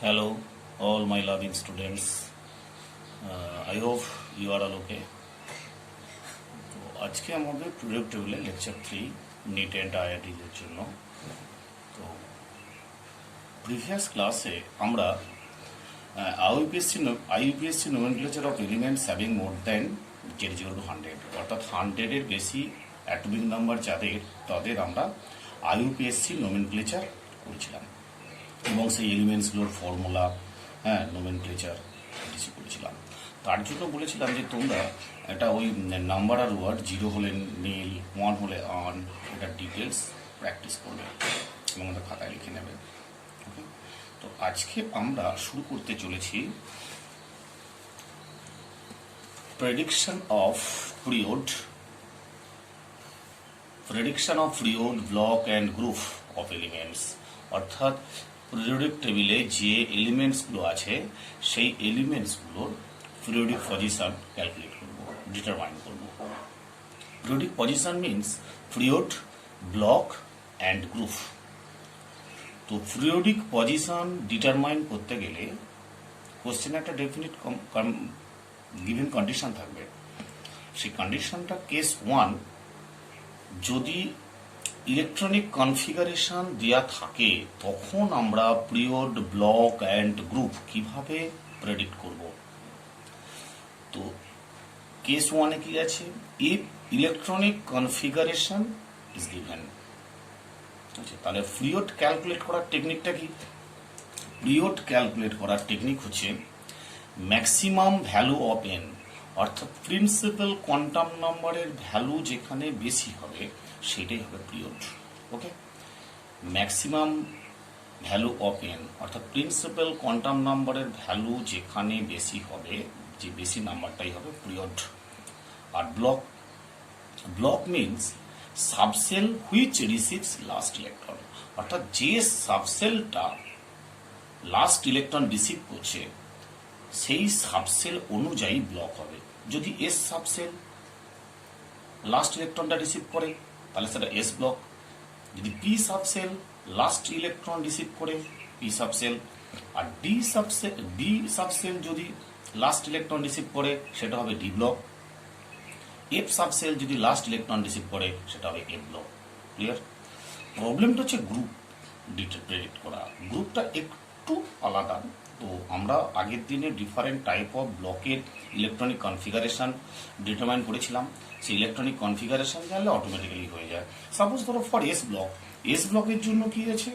Hello, all my loving students. I hope you are all okay. তো আজকে আমাদের product টেবিলে লেকচার 3 নিট অ্যান্ড আইআইটি এর জন্য। তো প্রিভিয়াস ক্লাসে আমরা IUPAC nomenclature of elements having more than 0 to 100 অর্থাৎ 100 এর বেশি অ্যাটমিক নাম্বার তাদের আমরা আইইউপিএসসি নোমেনক্লেচার করেছিলাম এবং সেই এলিমেন্টসগুলোর ফর্মুলা নোমেনক্লেচার কিছু করেছিলাম। তার জন্য বলেছিলাম যে তোমরা এটা ওই নাম্বার আর ওয়ার্ড 0 হলে নীল, 1 হলে অন, এটা ডিটেলস প্র্যাকটিস করবে এবং এটা খাতায় লিখে নেবে। ওকে, তো আজকে আমরা শুরু করতে চলেছি prediction of period block and group of elements, অর্থাৎ পিরিয়ডিক টেবিলে যে এলিমেন্টসগুলো আছে সেই এলিমেন্টসগুলোর পিরিয়ডিক পজিশন ক্যালকুলেট করব, ডিটারমাইন করব। Periodic position means period, block and group. তো পিরিয়ডিক পজিশন ডিটারমাইন করতে গেলে কোশ্চেনে একটা ডেফিনিট গিভেন কন্ডিশন থাকবে। সেই কন্ডিশনটা কেস 1, যদি ইলেকট্রনিক কনফিগারেশন দেয়া থাকে তখন আমরা পিরিয়ড, ব্লক অ্যান্ড গ্রুপ কিভাবে প্রেডিক্ট করব। তো কেস 1 কি আছে, if electronic configuration is given. তাহলে পিরিয়ড ক্যালকুলেট করার টেকনিকটা কি? পিরিয়ড ক্যালকুলেট করার টেকনিক হচ্ছে ম্যাক্সিমাম ভ্যালু অফ এন, অর্থাৎ প্রিন্সিপাল কোয়ান্টাম নাম্বারের ভ্যালু যেখানে বেশি হবে সেটাই হবে period. Okay, maximum value of N অর্থাৎ প্রিন্সিপাল কোয়ান্টাম নাম্বারের ভ্যালু যেখানে বেশি হবে, যে বেশি নাম্বারটাই হবে পিরিয়ড। আর block means subshell which receives last electron, অর্থাৎ যে সাবসেলটা লাস্ট ইলেকট্রন রিসিভ করছে সেই সাবসেল অনুযায়ী ব্লক হবে। যদি এস সাবসেল লাস্ট ইলেকট্রনটা রিসিভ করে তাহলে সেটা এস ব্লক। যদি P subshell last electron receive করে পি সাবসেল, আর ডি সাবসেল যদি লাস্ট ইলেকট্রন রিসিভ করে সেটা হবে ডি ব্লক। এফ সাবসেল যদি লাস্ট ইলেকট্রন রিসিভ করে সেটা হবে এফ ব্লক। ক্লিয়ার? প্রবলেমটা হচ্ছে গ্রুপ প্রেডিক্ট করা। গ্রুপটা একটু আলাদা। তো আমরা আগের দিনে ডিফারেন্ট টাইপ অফ ব্লকের ইলেকট্রনিক কনফিগারেশন ডিটারমাইন করেছিলাম। সেই ইলেকট্রনিক কনফিগারেশন জানলে অটোমেটিক্যালি হয়ে যায়। সাপোজ ধরো ফর এস ব্লকের জন্য কি আছে,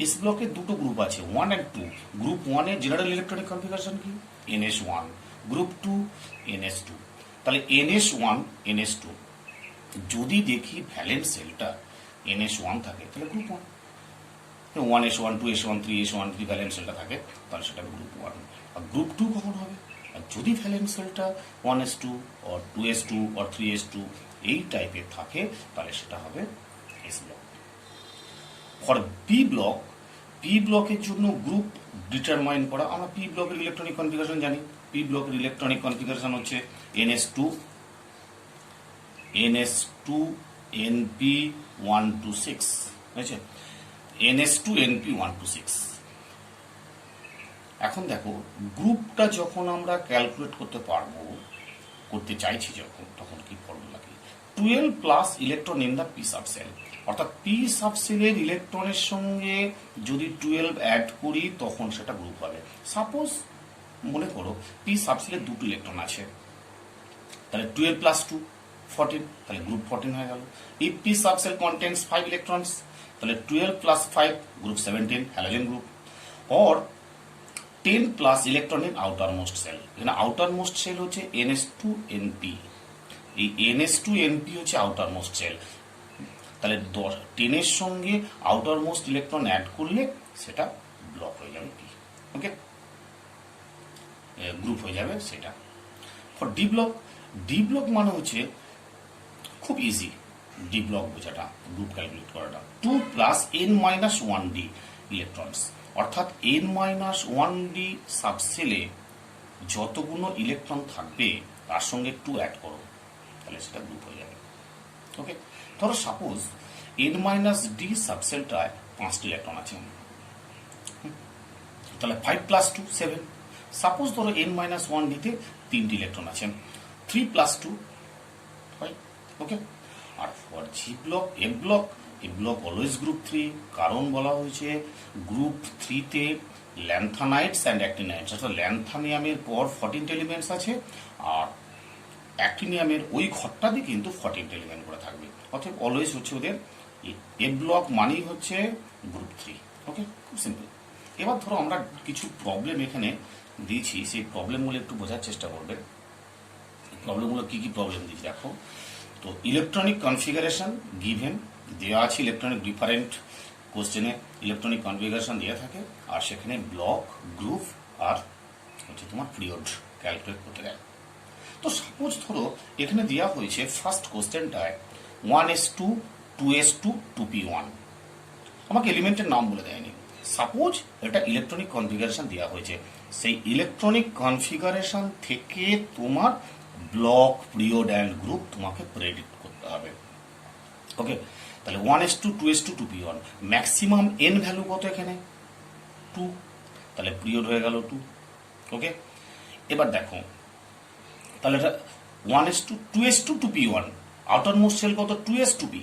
এস ব্লকের দুটো গ্রুপ আছে, 1 and 2। গ্রুপ 1 এর জেনারেল ইলেকট্রনিক কনফিগারেশন কি, NS1। Group 2 NS2। তাহলে NS1 NS2 যদি দেখি ভ্যালেন্স সেলটা NS1 থাকে তাহলে গ্রুপ 1, 1s1 2s1 3s1 যদি ভ্যালেন্স সেলটা থাকে তাহলে সেটা গ্রুপ 1। আর গ্রুপ 2 কখন হবে? আর যদি ভ্যালেন্স সেলটা 1s2 or 2s2 or 3s2 এই টাইপের থাকে তাহলে সেটা হবে এস ব্লক। ফর পি ব্লকের জন্য গ্রুপ ডিটারমাইন করা, আমরা পি ব্লকের ইলেকট্রনিক কনফিগারেশন জানি। পি ব্লকের ইলেকট্রনিক কনফিগারেশন হচ্ছে NS2 NP126, বুঝেছে? NS2 NP126। এখন দেখো গ্রুপটা যখন আমরা ক্যালকুলেট করতে চাইছি তখন কি ফর্মুলা কি, 12 plus electron in the P subshell, অর্থাৎ পি সাবসেলের ইলেকট্রনের সঙ্গে যদি 12 অ্যাড করি তখন সেটা গ্রুপ হবে। সাপোজ মনে করো পি সাবসেলের দুটো ইলেকট্রন আছে, তাহলে 12 প্লাস 2 14, তাহলে গ্রুপ 14 হয়ে গেল। If P subshell contains 5 electrons তাহলে 12 plus 5 group 17, halogen group. Or 10 plus electron in outermost shell, এখানে আউটার মোস্ট সেল হচ্ছে NS2 NP। এই NS2 NP হচ্ছে আউটার মোস্ট সেল, তাহলে 10 এর সঙ্গে আউটার মোস্ট ইলেকট্রন অ্যাড করলে সেটা ব্লক হয়ে যাবে পি। ওকে, গ্রুপ হয়ে যাবে সেটা। ফর ডি ব্লক মানে হচ্ছে খুব ইজি ডি ব্লক বোঝাটা, গ্রুপ ক্যালকুলেট করাটা। 2 প্লাস n-1d ইলেকট্রনস, অর্থাৎ n-1d সাবসেলে যতগুলো ইলেকট্রন থাকবে তার সঙ্গে 2 অ্যাড করো তাহলে সেটা গ্রুপ হয়ে যাবে। ওকে, ধরো সাপোজ n-d সাবসেলটায় 5টি ইলেকট্রন আছে, তাহলে 5 প্লাস 2 7। সাপোজ ধরো n-1 ডিতে 3টি ইলেকট্রন আছে, 3 প্লাস 2 5। ওকে, আর for G block F block always group 3, কারণ বলা হয়েছে গ্রুপ 3 তে ল্যান্থানাইটস অ্যান্ড অ্যাক্টিনাইটস, অর্থাৎ ল্যান্থানিয়ামের পর 14 এলিমেন্টস আছে, আর অ্যাক্টিনিয়ামের ওই ঘরটাতে কিন্তু 14 এলিমেন্ট করে থাকবে, অর্থাৎ অলওয়েজ হচ্ছে ওদের এফ ব্লক মানেই হচ্ছে গ্রুপ 3। ওকে, খুব সিম্পল। এবার ধরো আমরা কিছু প্রবলেম এখানে দিয়েছি, সেই প্রবলেমগুলো একটু বোঝার চেষ্টা করবে। প্রবলেমগুলো কি কি প্রবলেম দিয়েছি দেখো। তো ইলেকট্রনিক কনফিগারেশন গিভেন দেওয়া আছে, ইলেকট্রনিক ডিফারেন্ট কোশ্চেনে ইলেকট্রনিক কনফিগারেশন দেওয়া থাকে, আর সেখানে ব্লক, গ্রুপ আর হচ্ছে তোমার পিরিয়ড ক্যালকুলেট করতে দেয়। তো সাপোজ ধরো এখানে দেওয়া হয়েছে ফার্স্ট কোশ্চেনটায় 1s2 2s2 2p1, আমাকে এলিমেন্টের নাম বলে দেয়নি। সাপোজ এটা ইলেকট্রনিক কনফিগারেশন দেওয়া হয়েছে, সেই ইলেকট্রনিক কনফিগারেশন থেকে তোমার ব্লক, পিরিয়ড অ্যান্ড গ্রুপ তোমাকে প্রেডিক্ট করতে হবে। ওকে, তাহলে 1s2 2s2 2p1, maximum N value কত এখানে 2, তাহলে পিরিয়ড হয়ে গেল 2। ওকে, এবার দেখো তাহলে এটা 1s2 2s2 2p1, outer most sell কত 2s2p,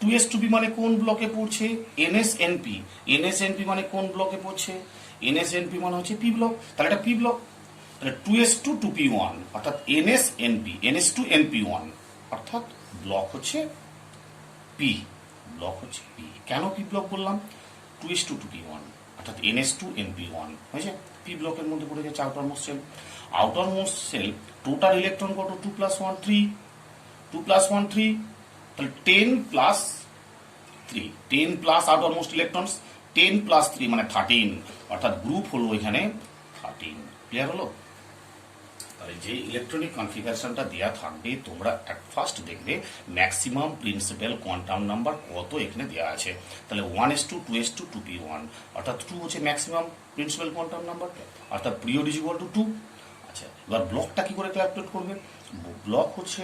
2s2p মানে কোন ব্লকে পড়ছে nsnp, nsnp মানে কোন ব্লকে পড়ছে nsnp মানে হচ্ছে p ব্লক, তাহলে এটা p ব্লক, তাহলে 2s2 2p1 অর্থাৎ nsnp, ns2np1 অর্থাৎ ব্লক হচ্ছে p, ব্লক হচ্ছে p। কেন p ব্লক বললাম, 2s2 2p1 অর্থাৎ ns2np1 হয়েছে, p ব্লকের মধ্যে পড়ে গেছে outermost shell. Outermost shell total electron কত 2 + 1 3, 2 + 1 3, তাহলে 10 plus 3, 10 plus outer most electrons, 10 plus 3 মানে 13, অর্থাৎ গ্রুপ হলো এখানে 13। ক্লিয়ার হলো? তাহলে যে ইলেকট্রনিক কনফিগারেশনটা দেওয়া থাকবে তোমরা অ্যাট ফার্স্ট দেখবে ম্যাক্সিমাম প্রিন্সিপাল কোয়ান্টাম নাম্বার কত এখানে দেওয়া আছে। তাহলে 1s2 2s2 2p1 অর্থাৎ 2 হচ্ছে ম্যাক্সিমাম প্রিন্সিপাল কোয়ান্টাম নাম্বার, অর্থাৎ পিরিয়ড ইজ ইকুয়াল টু 2। আচ্ছা, এবার ব্লকটা কি করে ক্যালকুলেট করবে, ব্লক হচ্ছে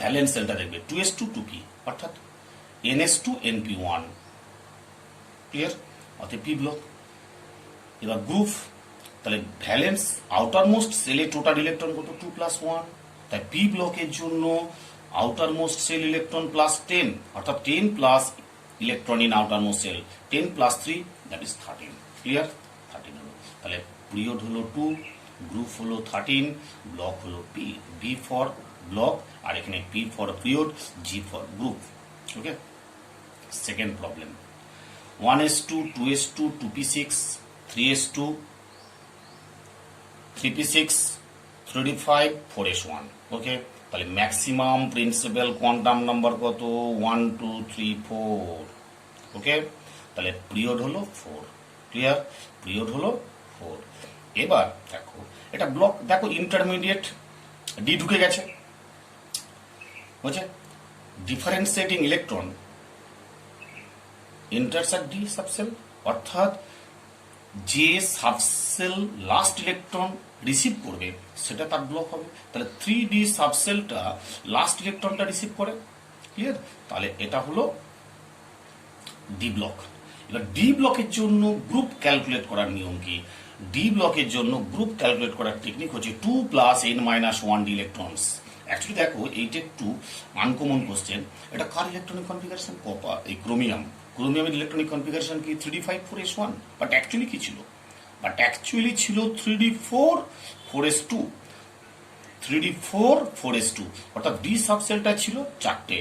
ভ্যালেন্স সেলটা দেখবে 2s2 2p অর্থাৎ ns2np1। ক্লিয়ার? অর্থাৎ পি ব্লক। এবার গ্রুপ, তাহলে ভ্যালেন্স আউটার মোস্ট সেলে টোটাল ইলেকট্রন কত 2 + 1, তাই পি ব্লকের জন্য outermost shell electron plus 10 অর্থাৎ 10 plus electron in outermost shell, 10 + 3 that is 13। Clear? 13 হলো। তাহলে পিরিয়ড হলো 2, গ্রুপ হলো 13, ব্লক হলো পি, বি ফর ব্লক আর এখানে P for period, G for group. Okay, second problem 1s2 2s2 2p6 3s2 3p6 3d5 4s1। ওকে, তাহলে maximum principal quantum number কত 1 2 3 4। ওকে, তাহলে period হলো 4। ক্লিয়ার? পিরিয়ড হলো 4। এবার দেখো এটা ব্লক, দেখো ইন্টারমিডিয়েট ডি ঢুকে গেছে, বুঝছে, differentiating electron intersect D subshell, অর্থাৎ যে সাবসেল লাস্ট ইলেকট্রন রিসিভ করবে সেটা তার ব্লক হবে। তাহলে 3d সাবসেলটা লাস্ট ইলেকট্রনটা রিসিভ করে। ক্লিয়ার? তাহলে এটা হলো ডি ব্লক। এবার ডি ব্লকের জন্য গ্রুপ ক্যালকুলেট করার নিয়ম কি, ডি ব্লকের জন্য গ্রুপ ক্যালকুলেট করার টেকনিক হচ্ছে 2 + n-1 ডি ইলেকট্রনস। অ্যাকচুয়ালি দেখো এইটা একটু আনকমন কোশ্চেন, এটা কার ইলেকট্রনিক কনফিগারেশন, কপার, এই ক্রোমিয়ামের ইলেকট্রনিক কনফিগারেশন কি 3d5 4s1, বাট অ্যাকচুয়ালি কি ছিল, বাট অ্যাকচুয়ালি ছিল 3d4 4s2, 3d4 4s2 অর্থাৎ ডি সাবসেলটা ছিল 4টে।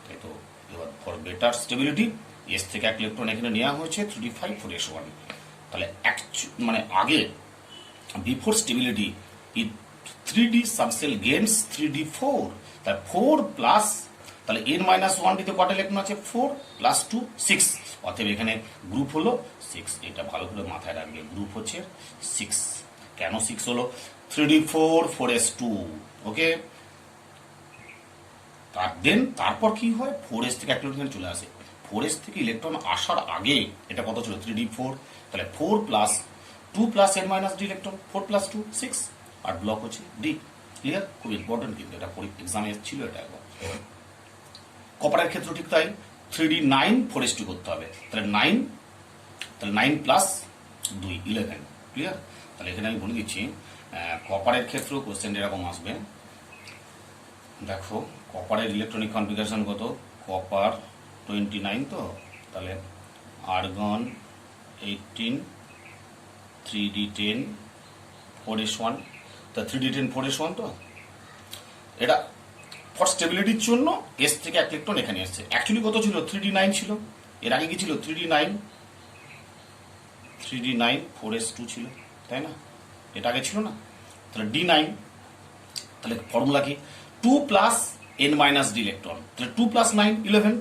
তাই তো, এবার ফর বেটার স্টেবিলিটি এস থেকে এক ইলেকট্রন এখানে নেওয়া হয়েছে 3d5 4s1। তাহলে মানে আগে before stability 3d subshell gains 3d4, তাহলে 4 প্লাস, তাহলে n-1 ডিতে কটা ইলেকট্রন আছে 4 + 2 6, অতএব এখানে গ্রুপ হলো 6। এটা ভালো করে মাথায় রাখবে, গ্রুপ হচ্ছে 6। কেন 6 হলো, 3d4 4s2। ওকে, তারপর কি হয়, 4s থেকে একটা ইলেকট্রন চলে আসে, 4s থেকে ইলেকট্রন আসার আগে এটা কত ছিল 3d4, তাহলে 4 + 2 + n- d ইলেকট্রন, 4 + 2 6, আর ব্লক হচ্ছে ডি। ক্লিয়ার? খুব ইম্পর্টেন্ট কিন্তু এটা এক্সামে ছিল এটা একবার। কপারের ক্ষেত্রে ঠিক তাই, 3d9 4s2 করতে হবে, তাহলে 9 প্লাস 2 11, ক্লিয়ার? তাহলে এখানে আমি বলে দিচ্ছি কপারের ক্ষেত্রেও কোশ্চেন এরকম আসবে। দেখো কপারের ইলেকট্রনিক কনফিগারেশন কত, কপার 29, তো তাহলে আর্গন 18, 3d10 4s1, তা 3d10 4s1, তো এটা ফর স্টেবিলিটির জন্য এস থেকে 1 ইলেকট্রন এখানে এসছে। অ্যাকচুয়ালি কত ছিল, 3d9 ছিল। এর আগে কি ছিল, 3d9 4s2 ছিল, তাই না? এটা আগে ছিল না, তাহলে d9, তাহলে ফর্মুলা কি, 2 plus n minus D electron, তাহলে 2 প্লাস 9 11,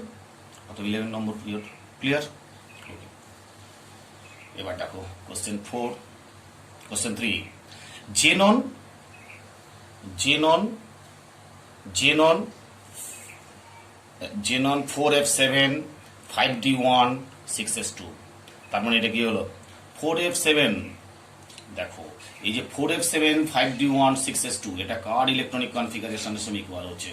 অত 11 নম্বর পিরিয়ড, ক্লিয়ার? এবার দেখো question 4, question 3, xenon xenon xenon xenon 4f7 5d1 6s2, তার মানে এটা কি হলো 4f7। দেখো এই যে 4f7 5d1 6s2, এটা কার ইলেকট্রনিক কনফিগারেশনের সঙ্গে ইকুয়াল হচ্ছে,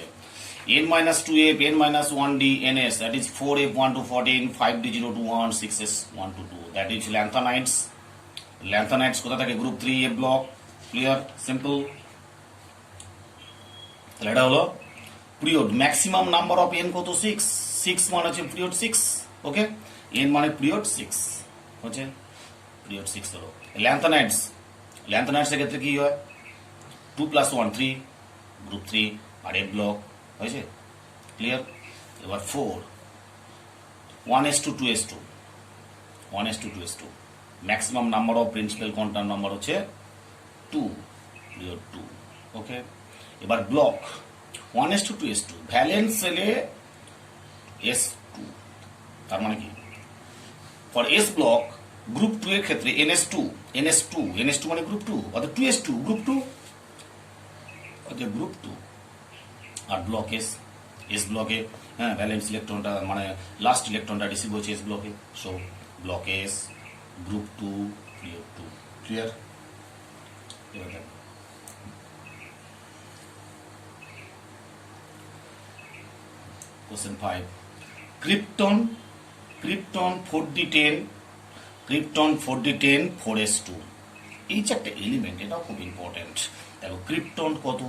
n-2f n-1d ns, that is 4f1 to 14 5d0 to 1 6s1 to 2, that is lanthanides। lanthanides কোথা থেকে, গ্রুপ 3 এ ব্লক, ক্লিয়ার, সিম্পল। তাহলে এটা হলো period, maximum number of N কত, 6, 6 মানে হচ্ছে পিরিয়ড 6, ওকে, এন মানে পিরিয়ড 6 হচ্ছে, পিরিয়ড 6 হলো। ল্যান্থানাইডস, ল্যান্থানাইডসের ক্ষেত্রে কি হয়, 2 + 1 3, গ্রুপ 3 আর এ ব্লক হয়েছে, ক্লিয়ার? এবার 4 1s2 2s2, 1s2 2s2, maximum number of principal quantum number হচ্ছে 2, পিরিয়ড 2, ওকে। এবার ব্লক 1s2 2s2, ভ্যালেন্স সেলে s2, তার মানে কি, ফর এস ব্লক গ্রুপ 2 এর ক্ষেত্রে ns2 মানে গ্রুপ 2, অর্থাৎ 2s2 গ্রুপ 2, অর্থাৎ গ্রুপ 2। আর ব্লক এস ব্লকে, হ্যাঁ, ভ্যালেন্স ইলেকট্রনটা মানে লাস্ট ইলেকট্রনটা রিসিভ হচ্ছে এস ব্লকে, so block S group 2 period 2, clear? এবার দেখো কোশ্চেন 5, ক্রিপ্টন 4d10 4s2, এই যে একটা এলিমেন্ট, এটাও খুব ইম্পর্টেন্ট। দেখো ক্রিপ্টন কত,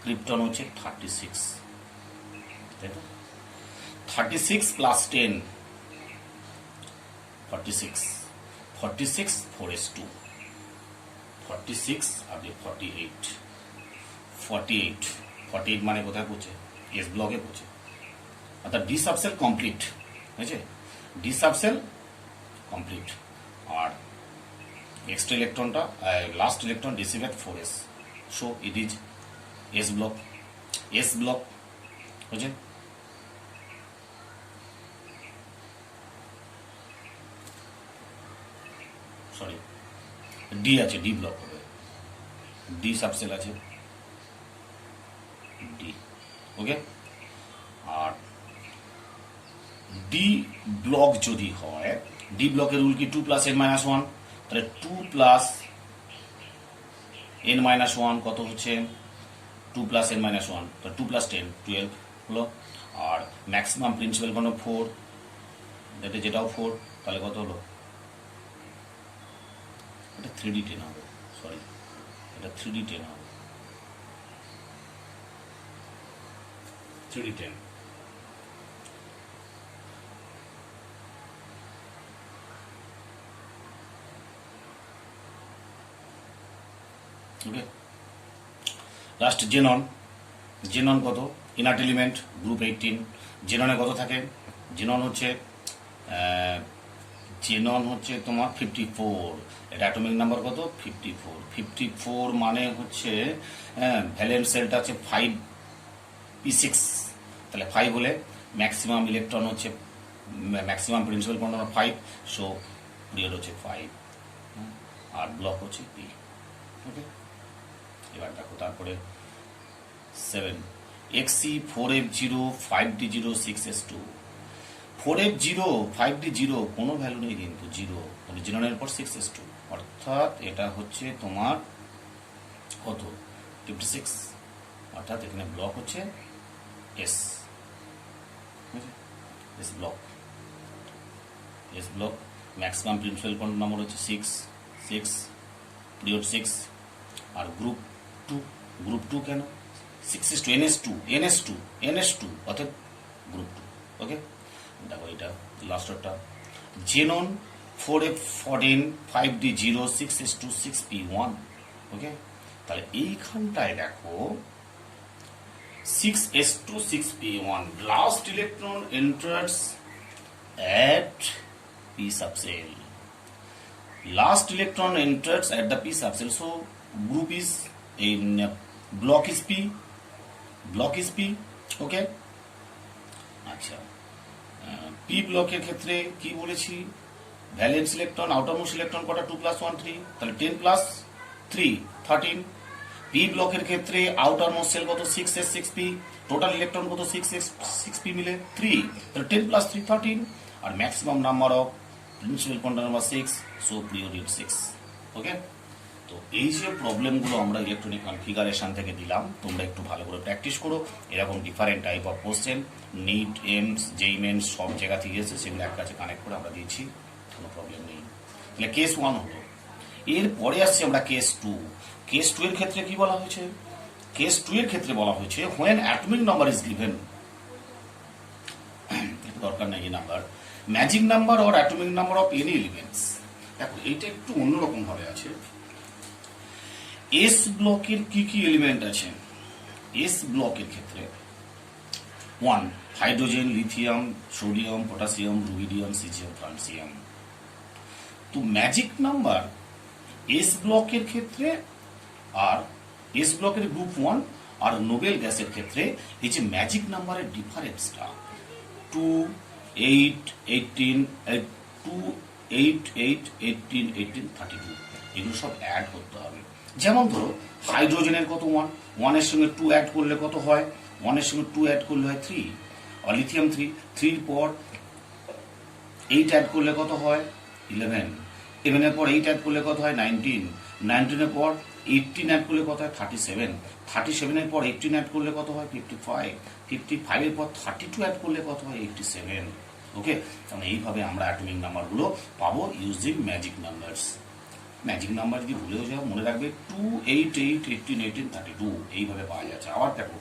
ক্রিপ্টন হচ্ছে 36, তাই তো, 36 + 10 46, 4s2, 46 আর 48 মানে কোথায় পৌঁছে, এস ব্লকে পৌঁছে, অর্থাৎ ডি সাবসেল কমপ্লিট হয়েছে, ডি সাবসেল কমপ্লিট। আর এক্সট্রা ইলেকট্রনটা, last electron receive at 4s, so it is s block হয়েছে। সরি, ডি আছে, ডি ব্লক হবে, ডি সাবসেল আছে, ডি, ওকে। আর ডি ব্লক যদি হয়, ডি ব্লকের রুল কি, 2 + n-1, তাহলে 2 + n-1 কত হচ্ছে, 2 + n-1, তো 2 + 10 12 হলো। আর ম্যাক্সিমাম প্রিন্সিপাল কোনো 4, যেটাও 4, তাহলে কত হলো, এটা 3d10 হবে, সরি এটা 3d10 হবে, 3d10। ওকে, লাস্ট জেনন কত, ইনার্ট এলিমেন্ট গ্রুপ 18, জেননে কত থাকে, জেনন হচ্ছে তোমার 54, এটা অ্যাটমিক নাম্বার কত, 54 মানে হচ্ছে ভ্যালেন্স সেলটা হচ্ছে 5p6, তাহলে 5 হলে ম্যাক্সিমাম ইলেকট্রন হচ্ছে, maximum principal quantum 5, so period হচ্ছে 5, আর ব্লক হচ্ছে p, ওকে। এবার দেখো তারপরে 7, xc4f0 5d0 6s2, 4f0 5d0 কোনো ভ্যালু নেই কিন্তু, 0, জিরোনের পর 6s2, অর্থাৎ এটা হচ্ছে তোমার কত, 56, অর্থাৎ এখানে ব্লক হচ্ছে S block, maximum principal quantum number হচ্ছে 6, 6 পিরিয়ড 6 আর গ্রুপ 2 কেন 6 is to ns2 অর্থাৎ গ্রুপ 2 ওকে দেখো এটা লাস্টটা xenon 4f14 5d0 6s2 6p1 ওকে তাহলে এইখানটায় দেখো 6s2 6p1 last electron enters at p subcell. Last electron enters at the p subcell. So group is in block is p. Okay. আচ্ছা p ব্লকের ক্ষেত্রে কি বলেছি ভ্যালেন্স ইলেকট্রন আউটারমোস্ট ইলেকট্রন কটা 2 + 1 3 তাহলে 10 + 3 13 পি ব্লকের ক্ষেত্রে আউটারমোস্ট সেল কত 6s 6p টোটাল ইলেকট্রন কত 6s 6p মিলে 3 তাহলে 10 + 3 13 আর maximum number of principal quantum number 6 so period 6 okay তো এই যে প্রবলেমগুলো আমরা ইলেকট্রনিক কনফিগারেশন থেকে দিলাম তোমরা একটু ভালো করে প্র্যাকটিস করো এরকম different type of question NEET AIIMS JEE Mains সব জায়গা থেকে এসে সেগুলো এক কাছে কানেক্ট করে আমরা দিয়েছি কোনো প্রবলেম নেই তাহলে কেস 1 হলো এরপরে আসছি আমরা কেস 2 এর ক্ষেত্রে কি বলা হয়েছে কেস 2 এর ক্ষেত্রে বলা হয়েছে when atomic number is given দরকার নেই এই number magic number or atomic number of any elements দেখো এইটা একটু অন্যরকম ভাবে আছে এস ব্লকের কি কি এলিমেন্ট আছে এস ব্লকের ক্ষেত্রে 1 hydrogen lithium sodium potassium rubidium caesium francium তো ম্যাজিক নাম্বার এস ব্লকের ক্ষেত্রে আর এস ব্লকের গ্রুপ 1 আর নোবেল গ্যাসের ক্ষেত্রে এই যে ম্যাজিক নাম্বারের ডিফারেন্সটা 2 8 18 2 8 8 18 18 32 এগুলো সব অ্যাড করতে হবে যেমন ধরো হাইড্রোজেনের কত 1 এর সঙ্গে 2 অ্যাড করলে কত হয় 1 এর সঙ্গে 2 অ্যাড করলে হয় 3 আর লিথিয়াম 3 এর পর 8 অ্যাড করলে কত হয় 11 11 এর পর 8 অ্যাড করলে কত হয় 19 এর পর 18 অ্যাড করলে কত হয় 37 এর পর 18 অ্যাড করলে কত হয় 55 এর পর 32 অ্যাড করলে কত হয় 87 ওকে তাহলে এইভাবে আমরা অ্যাটমিক নাম্বারগুলো পাবো using magic numbers magic number যদি ভুলেও যাও মনে রাখবে 2 8 8 18 18 32 এইভাবে পাওয়া যাচ্ছে আবার দেখো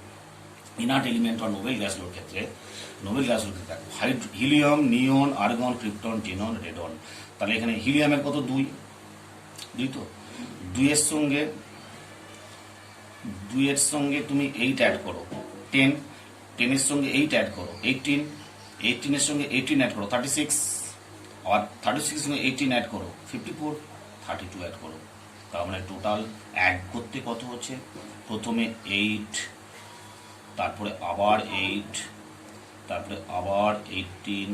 ইনার্ট এলিমেন্ট আর নোবেল গ্যাসগুলোর ক্ষেত্রে দেখো হিলিয়াম নিয়ন আর্গন ক্রিপ্টন জেনন রেডন তাহলে এখানে হিলিয়ামের কত 2 তো 2 এর সঙ্গে তুমি 8 অ্যাড করো 10 এর সঙ্গে 8 অ্যাড করো 18 এর সঙ্গে 18 অ্যাড করো 36 আর 36 এর সঙ্গে 18 অ্যাড করো 54 32 অ্যাড করো তার মানে টোটাল অ্যাড করতে কত হচ্ছে প্রথমে 8 তারপরে আবার 8 তারপরে আবার 18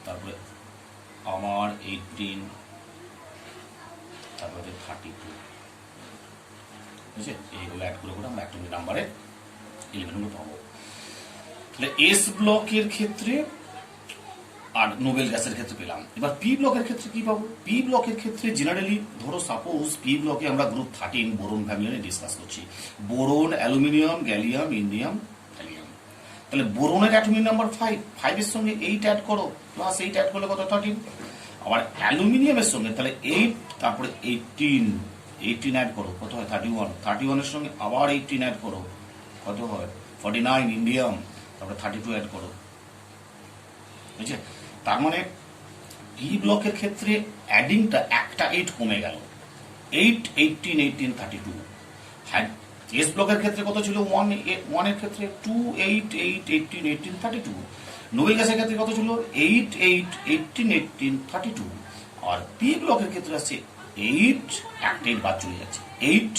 তারপরে আবার 18 তারপরে 32 বুঝছে এইগুলো অ্যাড করে আমরা অ্যাটমিক নাম্বারের এলিমেন্টগুলো পাবো তাহলে এস ব্লকের ক্ষেত্রে আর নোবেল গ্যাসের ক্ষেত্রে পেলাম এবার পি ব্লকের ক্ষেত্রে কি পাবো পি ব্লকের ক্ষেত্রে জেনারেলি ধরো সাপোজ পি ব্লকে আমরা গ্রুপ 13 বোরন ফ্যামিলি নিয়ে ডিসকাস করছি boron aluminium gallium indium thallium তাহলে বোরনের অ্যাটমিক নাম্বার 5 এর সঙ্গে 8 অ্যাড করো প্লাস 8 অ্যাড করলে কত 13 আবার অ্যালুমিনিয়ামের সঙ্গে তাহলে 8 তারপরে 18 অ্যাড করো কত হয় 31 এর সঙ্গে আবার 18 অ্যাড করো কত হয় 49 ইন্ডিয়াম তারপরে 32 অ্যাড করো বুঝছে তার মানে পি ব্লকের ক্ষেত্রে অ্যাডিংটা একটা 8 কমে গেল 8 18 18 32 এস ব্লকের ক্ষেত্রে কত ছিল 1 এর ক্ষেত্রে 2 8 8 18 18 32 নোবেল গ্যাসের ক্ষেত্রে কত ছিল 8 8 18 18 32 আর পি ব্লকের ক্ষেত্রে আছে 8 একটা 8 বাদ চলে যাচ্ছে 8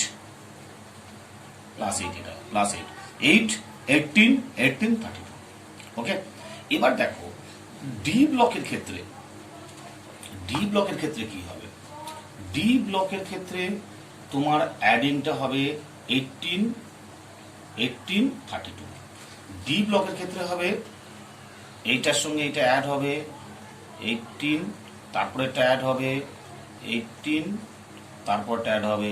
প্লাস 8 এটা প্লাস 8 18 18 32 ওকে এবার দেখো ডি ব্লকের ক্ষেত্রে কি হবে ডি ব্লকের ক্ষেত্রে তোমার অ্যাডিংটা হবে 18 18 32 ডি ব্লকের ক্ষেত্রে হবে এইটার সঙ্গে এটা অ্যাড হবে 18 তারপরে এটা অ্যাড হবে 18 তারপরটা অ্যাড হবে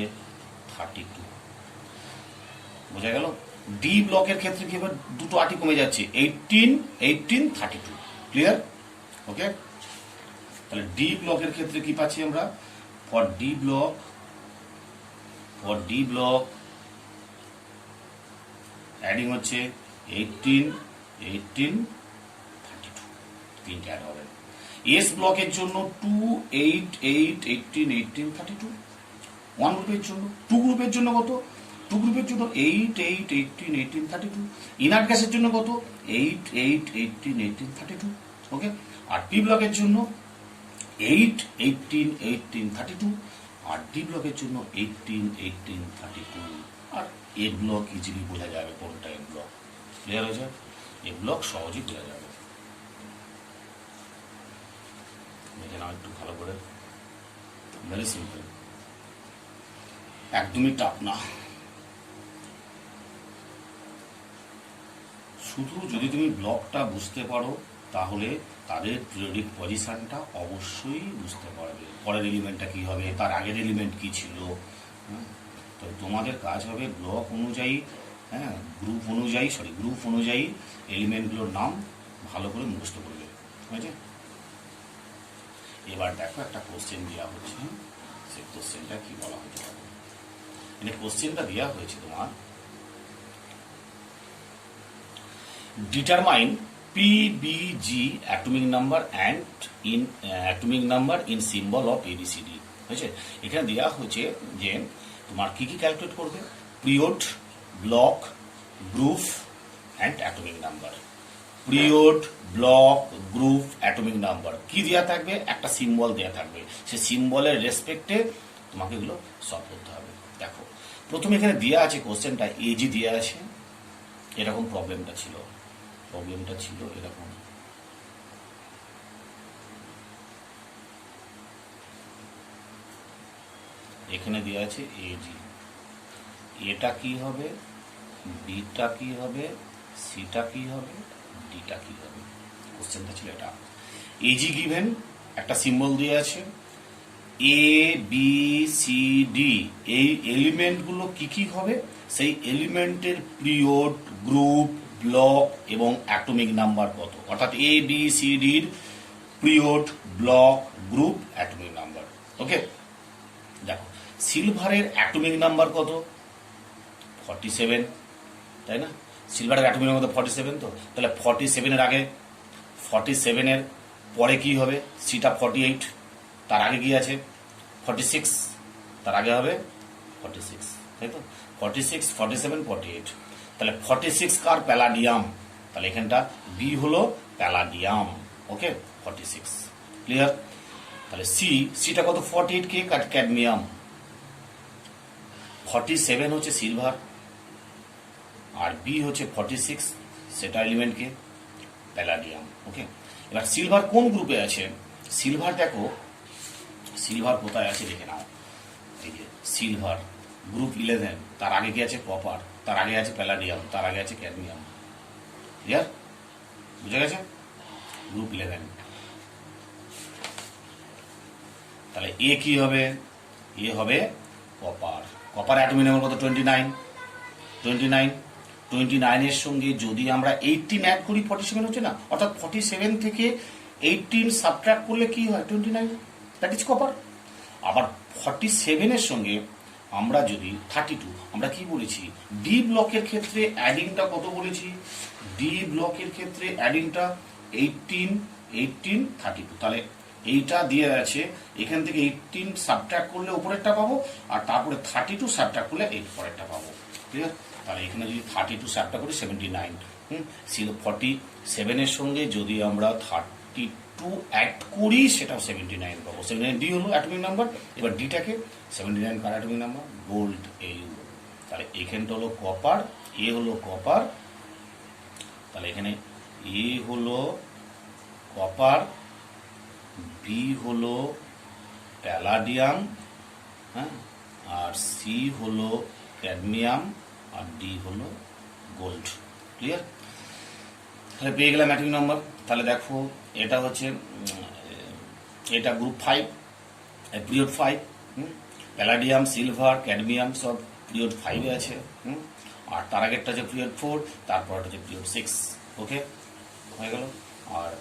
32 বোঝা গেল ডি ব্লকের ক্ষেত্রে কি হবে দুটো 8 কমে যাচ্ছে 18 18 32 ক্লিয়ার ওকে তাহলে ডি ব্লকের ক্ষেত্রে কি পাচ্ছি আমরা, ফর ডি ব্লক অ্যাডিং হচ্ছে 18, 32 তিনটে অ্যাড হবে। এস ব্লকের জন্য 2, 8, 8, 18, 18, 32 ওয়ান গ্রুপের জন্য। টু গ্রুপের জন্য কত, টু গ্রুপের জন্য 8, 8, 18, 18, 32। ইনার্ট গ্যাসের জন্য কত, 8, 8, 18, 18, 32। ওকে, আর পি ব্লকের জন্য 8, 18, 18, 32। আর ডি ব্লকের জন্য 18, 18, 32। আর এ ব্লক ইজিলি বোঝা যাবে কোনটা এ ব্লক। ক্লিয়ার হয়ে যায়, এ ব্লক সহজেই বোঝা যাবে। দেখে নাও একটু ভালো করে, ভেরি সিম্পল, একদমই টাফ না। শুধু যদি তুমি ব্লকটা বুঝতে পারো তাহলে তাদের পিরিয়ডিক পজিশনটা অবশ্যই বুঝতে পারবে। পরের এলিমেন্টটা কি হবে, তার আগের এলিমেন্ট কি ছিল। তো তোমাদের কাজ হবে ব্লক অনুযায়ী, গ্রুপ অনুযায়ী এলিমেন্টগুলোর নাম ভালো করে মুখস্থ করবে। হয়েছে? এবার দেখো একটা কোশ্চেন দেওয়া হচ্ছে, সেই কোশ্চেনটা কি বলা হয়েছে। মানে কোশ্চেনটা দেওয়া হয়েছে তোমার, determine PBG atomic number and in atomic number in symbol of ABCD। হয়েছে? এখানে দেওয়া হয়েছে যে তোমার কি কি ক্যালকুলেট করবে, period, block, group and atomic number. Period, block, group, atomic number কি দেওয়া থাকবে, একটা সিম্বল দেওয়া থাকবে, সে সিম্বলের রেসপেক্টে তোমাকে এগুলো সলভ করতে হবে। দেখো প্রথমে এখানে দেওয়া আছে কোশ্চেনটা, এজি দেওয়া আছে, এরকম প্রবলেমটা ছিল এরকম। এখানে দেওয়া আছে এজি, এটা কি হবে, বিটা কি হবে, সিটা কি হবে, ডিটা কি হবে। কোশ্চেনটা ছিল এটা। এজি গিভেন, একটা সিম্বল দিয়ে আছে, এ বি সি ডি, এই এলিমেন্টগুলো কি কি হবে, সেই এলিমেন্টের পিরিয়ড, গ্রুপ, ব্লক এবং অ্যাটমিক নাম্বার কত, অর্থাৎ এ বি সি ডির period, block, group, atomic number. Okay, দেখো সিলভারের অ্যাটমিক নাম্বার কত, 47, তাই না? সিলভারের অ্যাটমিক নাম্বার 47, তো তাহলে 47-এর আগে, 47-এর পরে কি হবে, সিটা 48, তার আগে কি আছে 46, তার আগে হবে 46, তাই তো? 46, 47, 48, তাহলে 46 কার, প্যালাডিয়াম, তাহলে এখানটা বি হলো প্যালাডিয়াম। ওকে, 46, ক্লিয়ার? তাহলে সিটা কত, 48 কে ক্যাডমিয়াম, 47 হচ্ছে সিলভার, আর বি হচ্ছে 46, সেটা এলিমেন্টকে প্যালাডিয়াম। ওকে, এবার সিলভার কোন গ্রুপে আছে, সিলভার দেখো, সিলভার কোথায় আছে দেখে নাও, এই যে সিলভার গ্রুপ 11, তার আগে কি আছে, কপার, তার আগে আছে প্যালাডিয়াম, তার আগে আছে ক্যাডমিয়াম। ক্লিয়ার? বুঝে গেছে? গ্রুপ 11। তাহলে এ কি হবে, এ হবে কপার। কপার অ্যাটমিক নাম্বার কত, 29, 29-এর সঙ্গে যদি আমরা 18 অ্যাড করি, 47 হচ্ছে না, অর্থাৎ 47 থেকে 18 সাবট্রাক্ট করলে কি হয়, 29, দ্যাট ইজ কপার। আবার 47-এর সঙ্গে আমরা যদি 32, আমরা কি বলেছি, ডি ব্লকের ক্ষেত্রে অ্যাডিংটা কত বলেছি, ডি ব্লকের ক্ষেত্রে অ্যাডিংটা 18, 18, 32, তাহলে এইটা দিয়ে আছে, এখান থেকে 18 সাবট্রাক্ট করলে উপরেরটা পাবো, আর তারপরে 32 সাবট্রাক্ট করলে এই পরেরটা পাবো। ঠিক আছে? তাহলে এখানে যদি 32 সাবট্রাক্ট করি 79, 47-এর সঙ্গে যদি আমরা 32 অ্যাড করি, সেটাও 79 পাবো। 79 ডি হলো অ্যাটমিক নাম্বার। এবার ডিটাকে 79 কার অ্যাটমিক নাম্বার, গোল্ড, এই। তাহলে এখানটা হলো কপার, এ হলো কপার, তাহলে এখানে এ হলো কপার, বি হলো প্যালাডিয়াম, হ্যাঁ, আর সি হলো ক্যাডমিয়াম, আর ডি হলো গোল্ড। ক্লিয়ার? তাহলে পেয়ে গেলাম অ্যাটমিক নাম্বার। তাহলে দেখো এটা হচ্ছে, এটা group 5, period 5, palladium, silver, cadmium সব পিরিয়ড 5-এ আছে, আর তার আগেরটা হচ্ছে পিরিয়ড 4, তারপরটা হচ্ছে পিরিয়ড 6। ওকে, হয়ে গেল। আর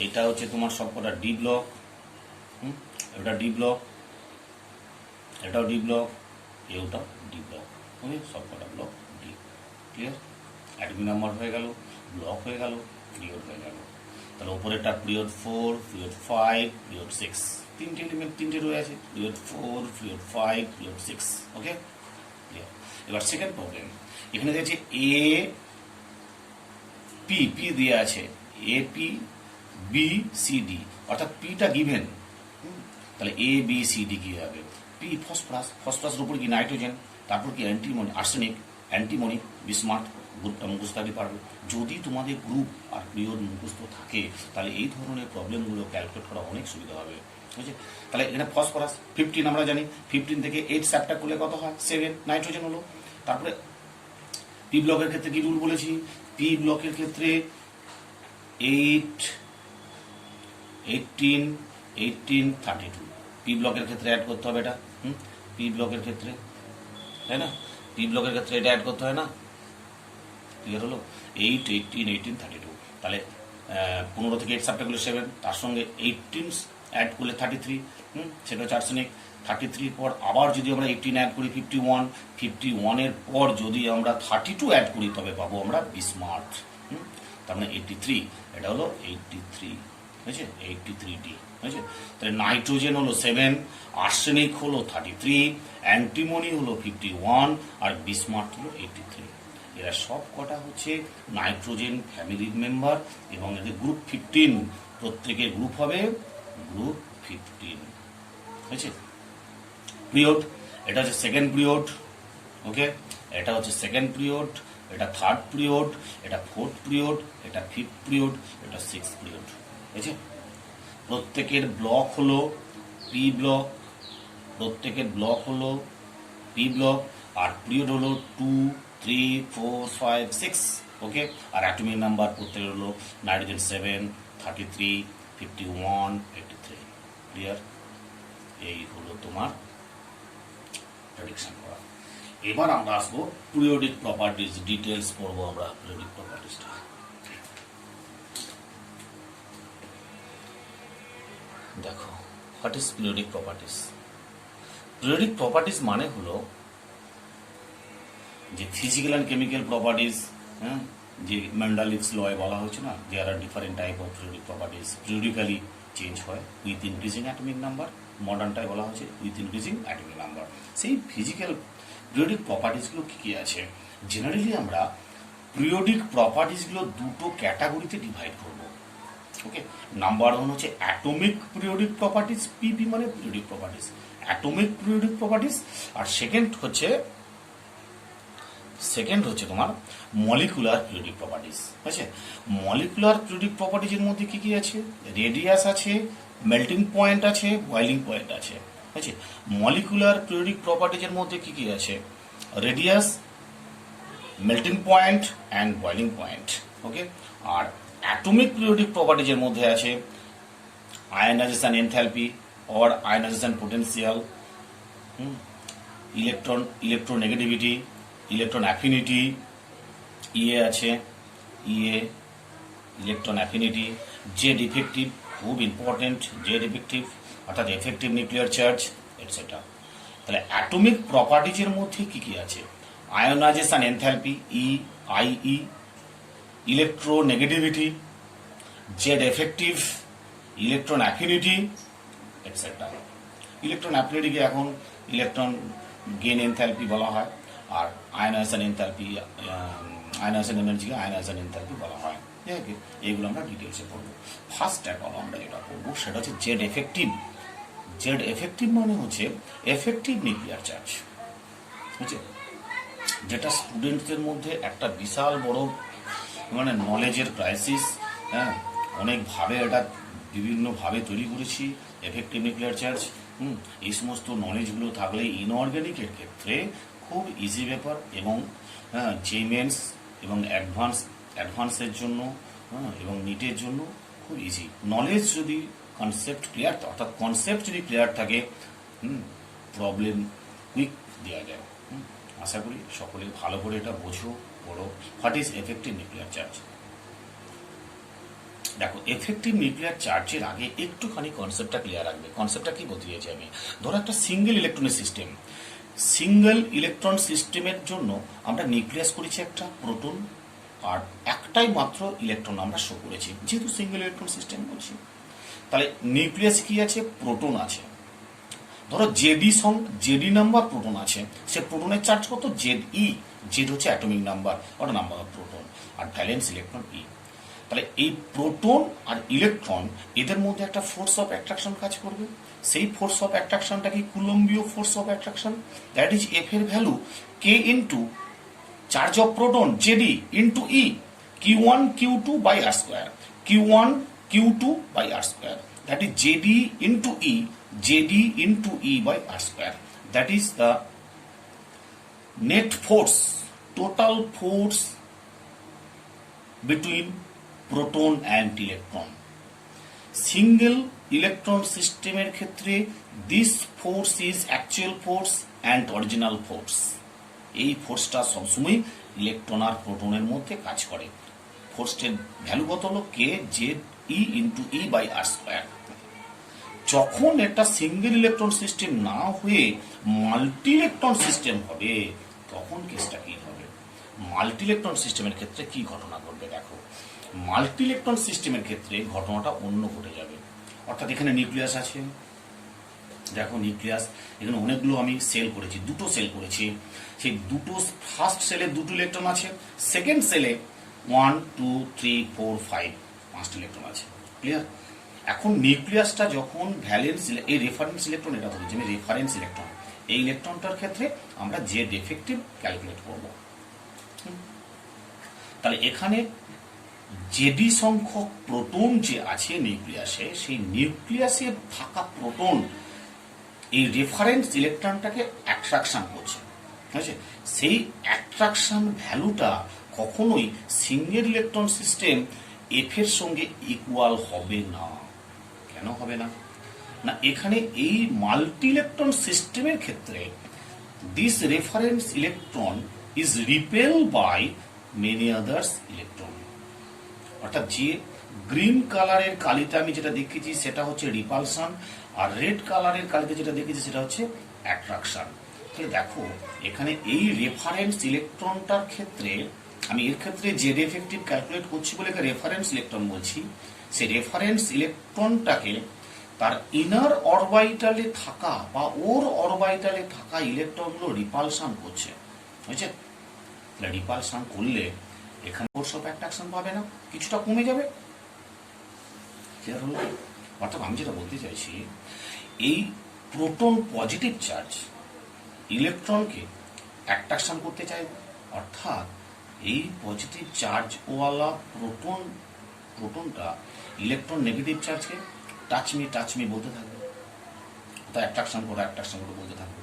এইটা হচ্ছে তোমার সবকটা ডি ব্লক, এটা ডি ব্লক, এটাও ডি ব্লক, এটাও ডি ব্লক। ওকে, সব কটা block D. Clear? Admin number হয়ে গেল, ব্লক হয়ে গেল, পিরিয়ড হয়ে গেল। তাহলে ওপরেরটা পিরিয়ড 4, পিরিয়ড 5, পিরিয়ড 6, তিনটে এলিমেন্ট, তিনটে রয়ে আছে, period 4, period 5, period 6। Okay, clear? এবার সেকেন্ড প্রবলেম, এখানে দেখছি এ পি, পি দিয়ে আছে, A P B C D, অর্থাৎ পিটা গিভেন। তাহলে এ বি সি ডি কি হবে? পি ফসফরাস, ফসফরাসের উপর কি নাইট্রোজেন, তারপর কি অ্যান্টিমনি, আর্সেনিক, অ্যান্টিমনি, বিসমার্ট, গ্রুপটা মুখস্থ থাকতে পারবে। যদি তোমাদের গ্রুপ আর পিরিয়ড মুখস্থ থাকে তাহলে এই ধরনের প্রবলেমগুলো ক্যালকুলেট করা অনেক সুবিধা হবে। বুঝছে? তাহলে এখানে ফসফরাস 15 আমরা জানি, 15 থেকে 8 সাবট্রাক্ট করলে কত হয়? 7, নাইট্রোজেন হলো। তারপরে পি ব্লকের ক্ষেত্রে কি রুল বলেছি? পি ব্লকের ক্ষেত্রে 8, 18, 18, 32 পি ব্লকের ক্ষেত্রে অ্যাড করতে হবে এটা। পি ব্লকের ক্ষেত্রে, তাই না? পি ব্লকের ক্ষেত্রে এটা অ্যাড করতে হয় না? ক্লিয়ার হলো? 8, 18, 18, 32। তাহলে 15 থেকে 8 সাবট্রাক্ট করলে 7, তার সঙ্গে 18 অ্যাড করলে 33, সেটা হচ্ছে আর্সেনিক। 33 পর আবার যদি আমরা 18 অ্যাড করি 51, 51-এর পর যদি আমরা 32 অ্যাড করি তবে পাবো আমরা বিসমার্ট। তার মানে 83, এটা হলো 83, বুঝেছে? 83D, বুঝেছে? তাহলে নাইট্রোজেন হলো 7, আর্সেনিক হলো 33, অ্যান্টিমনি হলো 51, আর বিসমার্ট হলো 83। এরা সব কটা হচ্ছে নাইট্রোজেন ফ্যামিলির মেম্বার এবং এদের গ্রুপ 15, প্রত্যেকের গ্রুপ হবে গ্রুপ 15। বুঝেছে? পিরিয়ড, এটা হচ্ছে সেকেন্ড পিরিয়ড। ওকে, এটা হচ্ছে সেকেন্ড পিরিয়ড, এটা থার্ড পিরিয়ড, এটা ফোর্থ পিরিয়ড, এটা ফিফথ পিরিয়ড, এটা সিক্সথ পিরিয়ড। বুঝেছে? প্রত্যেকের ব্লক হলো পি ব্লক, প্রত্যেকের ব্লক হলো পি ব্লক, আর পিরিয়ড হলো 2, 3, 4, 5, 6। ওকে, আর অ্যাটমিক নাম্বার প্রত্যেকের হলো নাইট্রোজেন 7, 33, 51, 83। ক্লিয়ার? এই হলো তোমার প্রেডিকশন করা। এবার আমরা আসবো পিরিয়ডিক প্রপার্টিজ, ডিটেলস পড়বো আমরা পিরিয়ডিক প্রপার্টিজটা। দেখো, what is periodic properties? Periodic properties মানে হলো যে ফিজিক্যাল অ্যান্ড কেমিক্যাল প্রপার্টিজ, যে মেন্ডেলিভস লয়ে বলা হয়েছে না, there are different type of periodic properties, periodically change হয় উইথ ইনক্রিজিং অ্যাটমিক নাম্বার। মডার্নটাই বলা হয়েছে উইথ ইনক্রিজিং অ্যাটমিক নাম্বার। সেই ফিজিক্যাল পিরিয়ডিক প্রপার্টিজগুলো কী কী আছে? জেনারেলি আমরা পিরিয়ডিক প্রপার্টিজগুলো দুটো ক্যাটাগরিতে ডিভাইড করব। ওকে, নাম্বার 1 হচ্ছে অ্যাটমিক পিরিয়ডিক প্রপার্টিজ, পিপি মানে periodic properties, atomic periodic properties. আর সেকেন্ড হচ্ছে তোমার মলিকুলার পিরিয়ডিক প্রপার্টিজ। আছে, মলিকুলার পিরিয়ডিক প্রপার্টিজের মধ্যে কি কি আছে? রেডিয়াস আছে, মেল্টিং পয়েন্ট আছে, বয়েলিং পয়েন্ট আছে। আছে, মলিকুলার পিরিয়ডিক প্রপার্টিজের মধ্যে কি কি আছে? Radius, melting point and boiling point. Okay, আর অ্যাটমিক পিরিয়ডিক প্রপার্টিজের মধ্যে আছে ionization enthalpy or ionization potential, electronegativity, electron affinity, EA আছে, EA electron affinity, Z effective, খুব ইম্পর্টেন্ট, জেড ইফেক্টিভ অর্থাৎ এফেক্টিভ নিউক্লিয়ার চার্জ, এটসেট্রা। তাহলে অ্যাটমিক প্রপার্টিজের মধ্যে কি কি আছে? Ionization enthalpy, E, IE, electronegativity, Z effective, electron affinity, etcetera. Electron অ্যাফিনিটিকে এখন ইলেকট্রন গেইন এনথ্যালপি বলা হয়, আর আয়নাইজেশন এনথ্যালপি, আয়নাইজেশন এনার্জিকে আয়নাইজেশন এনথ্যালপি বলা হয়। ঠিক আছে, এইগুলো আমরা ডিটেলসে পড়বো। ফার্স্ট অফ আমরা যেটা পড়বো সেটা হচ্ছে জেড এফেক্টিভ। জেড এফেক্টিভ মানে হচ্ছে এফেক্টিভ নিউক্লিয়ার চার্জ, বুঝছে? যেটা স্টুডেন্টদের মধ্যে একটা বিশাল বড় মানে নলেজের ক্রাইসিস। হ্যাঁ, অনেকভাবে এটা বিভিন্নভাবে তৈরি করেছি এফেক্টিভ নিউক্লিয়ার চার্জ। এই সমস্ত নলেজগুলো থাকলে ইনঅর্গ্যানিকের ক্ষেত্রে খুব ইজি ব্যাপার, এবং জেমেন্স এবং অ্যাডভান্সের জন্য এবং নিটের জন্য খুব ইজি। নলেজ যদি কনসেপ্ট ক্লিয়ার, অর্থাৎ কনসেপ্ট যদি ক্লিয়ার থাকে, প্রবলেম কুইক দেওয়া যায়। আশা করি সকলে ভালো করে এটা বোঝো, পড়ো। What is effective nuclear charge? দেখো, এফেক্টিভ নিউক্লিয়ার চার্জের আগে একটুখানি কনসেপ্টটা ক্লিয়ার রাখবে। কনসেপ্টটা কি বলতে চাইছি আমি, ধরো একটা সিঙ্গেল ইলেকট্রনের সিস্টেম, সিঙ্গেল ইলেকট্রন সিস্টেমের জন্য আমরা নিউক্লিয়াস করেছি একটা প্রোটন, আর একটাই মাত্র ইলেকট্রন আমরা শো করেছি, যেহেতু সিঙ্গেল ইলেকট্রন সিস্টেম বলছি। তাহলে নিউক্লিয়াসে কি আছে, প্রোটন আছে। ধরো জেডি নাম্বার প্রোটন আছে, সে প্রোটনের চার্জ কত, জেড ই। জেড হচ্ছে atomic number or number of proton, আর ভ্যালেন্স ইলেকট্রন ই। তাহলে এই প্রোটন আর ইলেকট্রন এদের মধ্যে একটা ফোর্স অফ অ্যাট্রাকশন কাজ করবে। সেই ফোর্স অফ অ্যাট্রাকশনটা কি কুলম্বীয় force of attraction, that is F এর value k into charge of proton Z into e, Q1 Q2 by R square, Q1 Q2 by R square, that is JD into E, JD into E by R square. That is the net force, total force between proton and electron. Single electron সিস্টেমের ক্ষেত্রে this force is actual force and original force. এই ফোর্সটা সবসময় electron আর প্রোটনের মধ্যে কাজ করে। ফোর্সের value কত হলো, k Z e into e by r square. যখন একটা সিঙ্গেল ইলেকট্রন সিস্টেম না হয়ে মাল্টি ইলেকট্রন সিস্টেম হবে, তখন কেসটা কি হবে? মাল্টি ইলেকট্রন সিস্টেমের ক্ষেত্রে কি ঘটনা ঘটবে? দেখো, মাল্টি ইলেকট্রন সিস্টেমের ক্ষেত্রে ঘটনাটা অন্য ঘটে যাবে। অর্থাৎ এখানে নিউক্লিয়াস আছে, দেখো নিউক্লিয়াস, এখানে অনেকগুলো আমি সেল করেছি, দুটো সেল করেছি। সেই দুটো, ফার্স্ট সেলে দুটো ইলেকট্রন আছে, সেকেন্ড সেলে 1 2 3 4 5 5টা ইলেকট্রন আছে। ক্লিয়ার? এখন নিউক্লিয়াসটা যখন ভ্যালেন্স, এই রেফারেন্স ইলেকট্রন, এটা বলছি আমি রেফারেন্স ইলেকট্রন, এই ইলেকট্রনটার ক্ষেত্রে আমরা জেড এফেক্টিভ ক্যালকুলেট করব। তাহলে এখানে জেডি সংখ্যক প্রোটন যে আছে নিউক্লিয়াসে, সেই নিউক্লিয়াসে থাকা প্রোটন এই রেফারেন্স ইলেকট্রনটাকে অ্যাট্রাকশন করছে, ঠিক আছে? সেই অ্যাট্রাকশন ভ্যালুটা কখনোই সিঙ্গেল ইলেকট্রন সিস্টেম এফ এর সঙ্গে ইকুয়াল হবে না। কেন হবে না? না, এখানে এই মাল্টি ইলেকট্রন সিস্টেমের ক্ষেত্রে this reference electron is repel by many others electron. অর্থাৎ যে গ্রিন কালারের কালিতে আমি যেটা দেখেছি সেটা হচ্ছে রিপালশন, আর রেড কালারের কালিতে যেটা দেখেছি সেটা হচ্ছে অ্যাট্রাকশন। তাহলে দেখো, এখানে এই রেফারেন্স ইলেকট্রনটার ক্ষেত্রে আমি এর ক্ষেত্রে জেড এফেক্টিভ ক্যালকুলেট করছি বলে রেফারেন্স ইলেকট্রন বলছি। সেই রেফারেন্স ইলেকট্রনটাকে তার ইনার অরবাইটালে থাকা বা ওর অরবাইটালে থাকা ইলেকট্রনগুলো রিপালশন করছে, বুঝছে? তাহলে রিপালশন করলে এখানে ফোর্স অফ অ্যাট্রাকশন পাবে না, কিছুটা কমে যাবে। ক্লিয়ার হলো? অর্থাৎ আমি যেটা বলতে চাইছি, এই প্রোটন পজিটিভ চার্জ ইলেকট্রনকে অ্যাট্রাকশন করতে চাইবে, অর্থাৎ এই পজিটিভ চার্জ ওয়ালা প্রোটনটা ইলেকট্রন নেগেটিভ চার্জকে টাচ মি বলতে থাকবে, তাই অ্যাট্রাকশন করে বলতে থাকবে।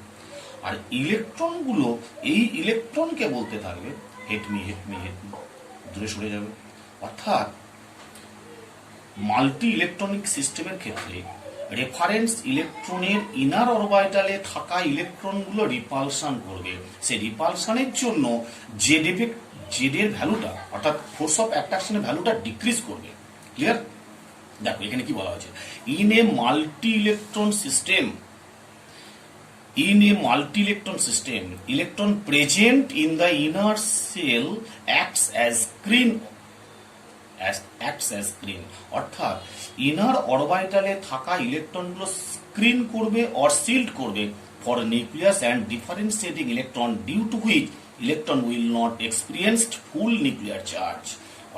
আর ইলেকট্রনগুলো এই ইলেকট্রনকে বলতে থাকবে হেট মি, দূরে সরে যাবে। অর্থাৎ মাল্টি ইলেকট্রনিক সিস্টেমের ক্ষেত্রে রেফারেন্স ইলেকট্রনের ইনার অরবাইটালে থাকা ইলেকট্রনগুলো রিপালশন করবে। সেই রিপালশনের জন্য জেড এর ভ্যালুটা, অর্থাৎ ফোর্স অফ অ্যাট্রাকশনের ভ্যালুটা ডিক্রিজ করবে। ক্লিয়ার? দেখো এখানে কি বলা হয়েছে, in a multi electron system, electron present in the inner cell acts as screen, অর্থাৎ ইনার অরবাইটালে থাকা ইলেকট্রনগুলো স্ক্রিন করবে অর শিল্ড করবে for nucleus and differentiating electron, due to which electron will not experienced full nuclear charge.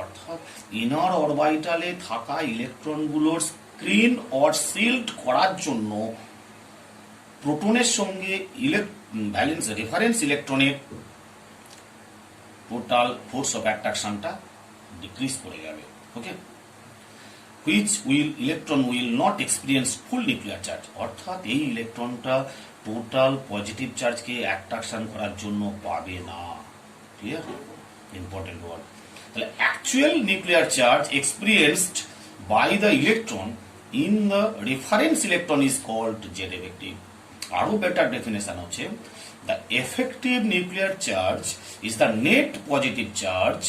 অর্থাৎ inner অরবাইটালে থাকা ইলেকট্রনগুলোর স্ক্রিন অর শিল্ড করার জন্য প্রোটনের সঙ্গে রেফারেন্স ইলেকট্রনের টোটাল ফোর্স অফ অ্যাট্রাকশনটা ডিক্রিজ করে যাবে। Okay, electron will not experience full nuclear charge, অর্থাৎ এই ইলেকট্রনটা টোটাল পজিটিভ চার্জকে অ্যাট্রাকশন করার জন্য পাবে না। ক্লিয়ার? Important word. তাহলে actual nuclear charge experienced by the electron in the reference electron is called Z effective. আরো বেটার ডেফিনেশন হচ্ছে, the effective nuclear charge is the net positive charge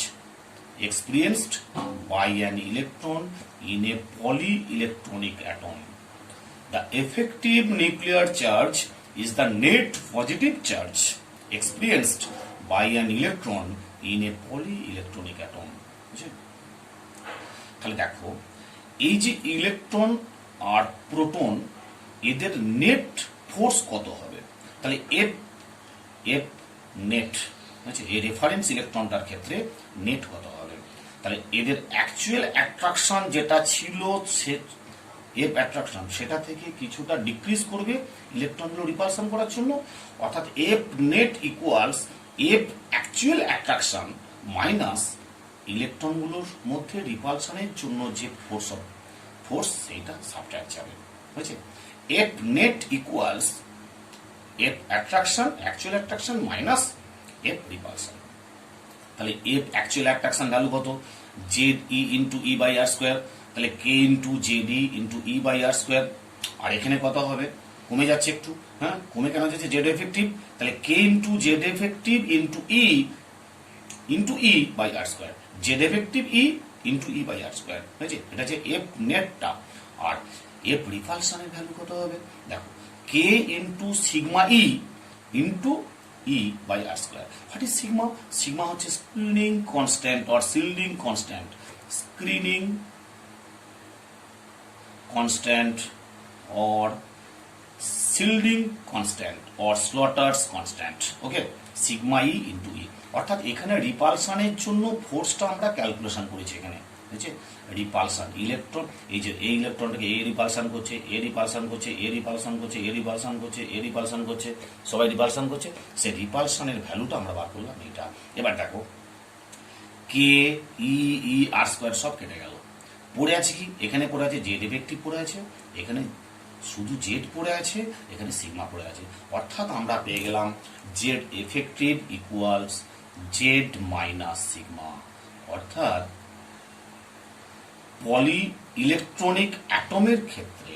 experienced by an electron in a polyelectronic atom. The effective nuclear charge is the net positive charge experienced by an electron in a polyelectronic atom. তাহলে দেখো এই যে electron আর proton এদের net force কত হবে, তাহলে F F net আচ্ছা এই রেফারেন্স ইলেকট্রনটার ক্ষেত্রে নেট কত হবে, তাহলে এদের অ্যাকচুয়াল অ্যাট্রাকশন যেটা ছিল সে এফ অ্যাট্রাকশন সেটা থেকে কিছুটা ডিক্রিজ করবে ইলেকট্রনগুলো রিপালশন করার জন্য, অর্থাৎ F net equals F actual attraction minus ইলেকট্রনগুলোর মধ্যে রিপালশনের জন্য যে ফোর্স সেইটা সাবট্রাক্ট যাবে, বুঝছে? F net equals F attraction actual attraction minus F repulsion. তাহলে এফ অ্যাকচুয়াল অ্যাট্রাকশন ভ্যালু কত, Z e into e by r square, তাহলে k into Z e into e by r square. আর এখানে কত হবে, কমে যাচ্ছে একটু, হ্যাঁ কমে কেন যাচ্ছে, জেড এফেক্টিভ, তাহলে k into Z effective into e by r square, Z effective e into e by r square, বুঝেছে? এটা হচ্ছে এফ নেটটা। আর এফ রিপালশনের ভ্যালু কত হবে, দেখো k into sigma e into e by r square. What is sigma? Sigma হচ্ছে screening constant or shielding constant, screening constant or shielding constant or Slaughter's constant, okay, sigma e into e। অর্থাৎ এখানে রিপালশনের জন্য ফোর্সটা আমরা calculation করেছি এখানে, বুঝছে? Repulsion electron, এই যে এই ইলেকট্রনটাকে এ রিপালশন করছে, এ রিপালশন করছে, এ রিপালশন করছে, এ রিপালশন করছে, এ রিপালশন করছে, সবাই রিপালশন করছে, সেই রিপালশনের ভ্যালুটা আমরা বার করলাম এইটা। এবার দেখো কে ই ই আর স্কোয়ার সব কেটে গেল, পড়ে আছে কি, এখানে পড়ে আছে জেড এফেক্টিভ পড়ে আছে, এখানে শুধু জেড পড়ে আছে, এখানে সিগমা পড়ে আছে, অর্থাৎ আমরা পেয়ে গেলাম Z effective equals Z minus sigma. অর্থাৎ পলি ইলেকট্রনিক অ্যাটমের ক্ষেত্রে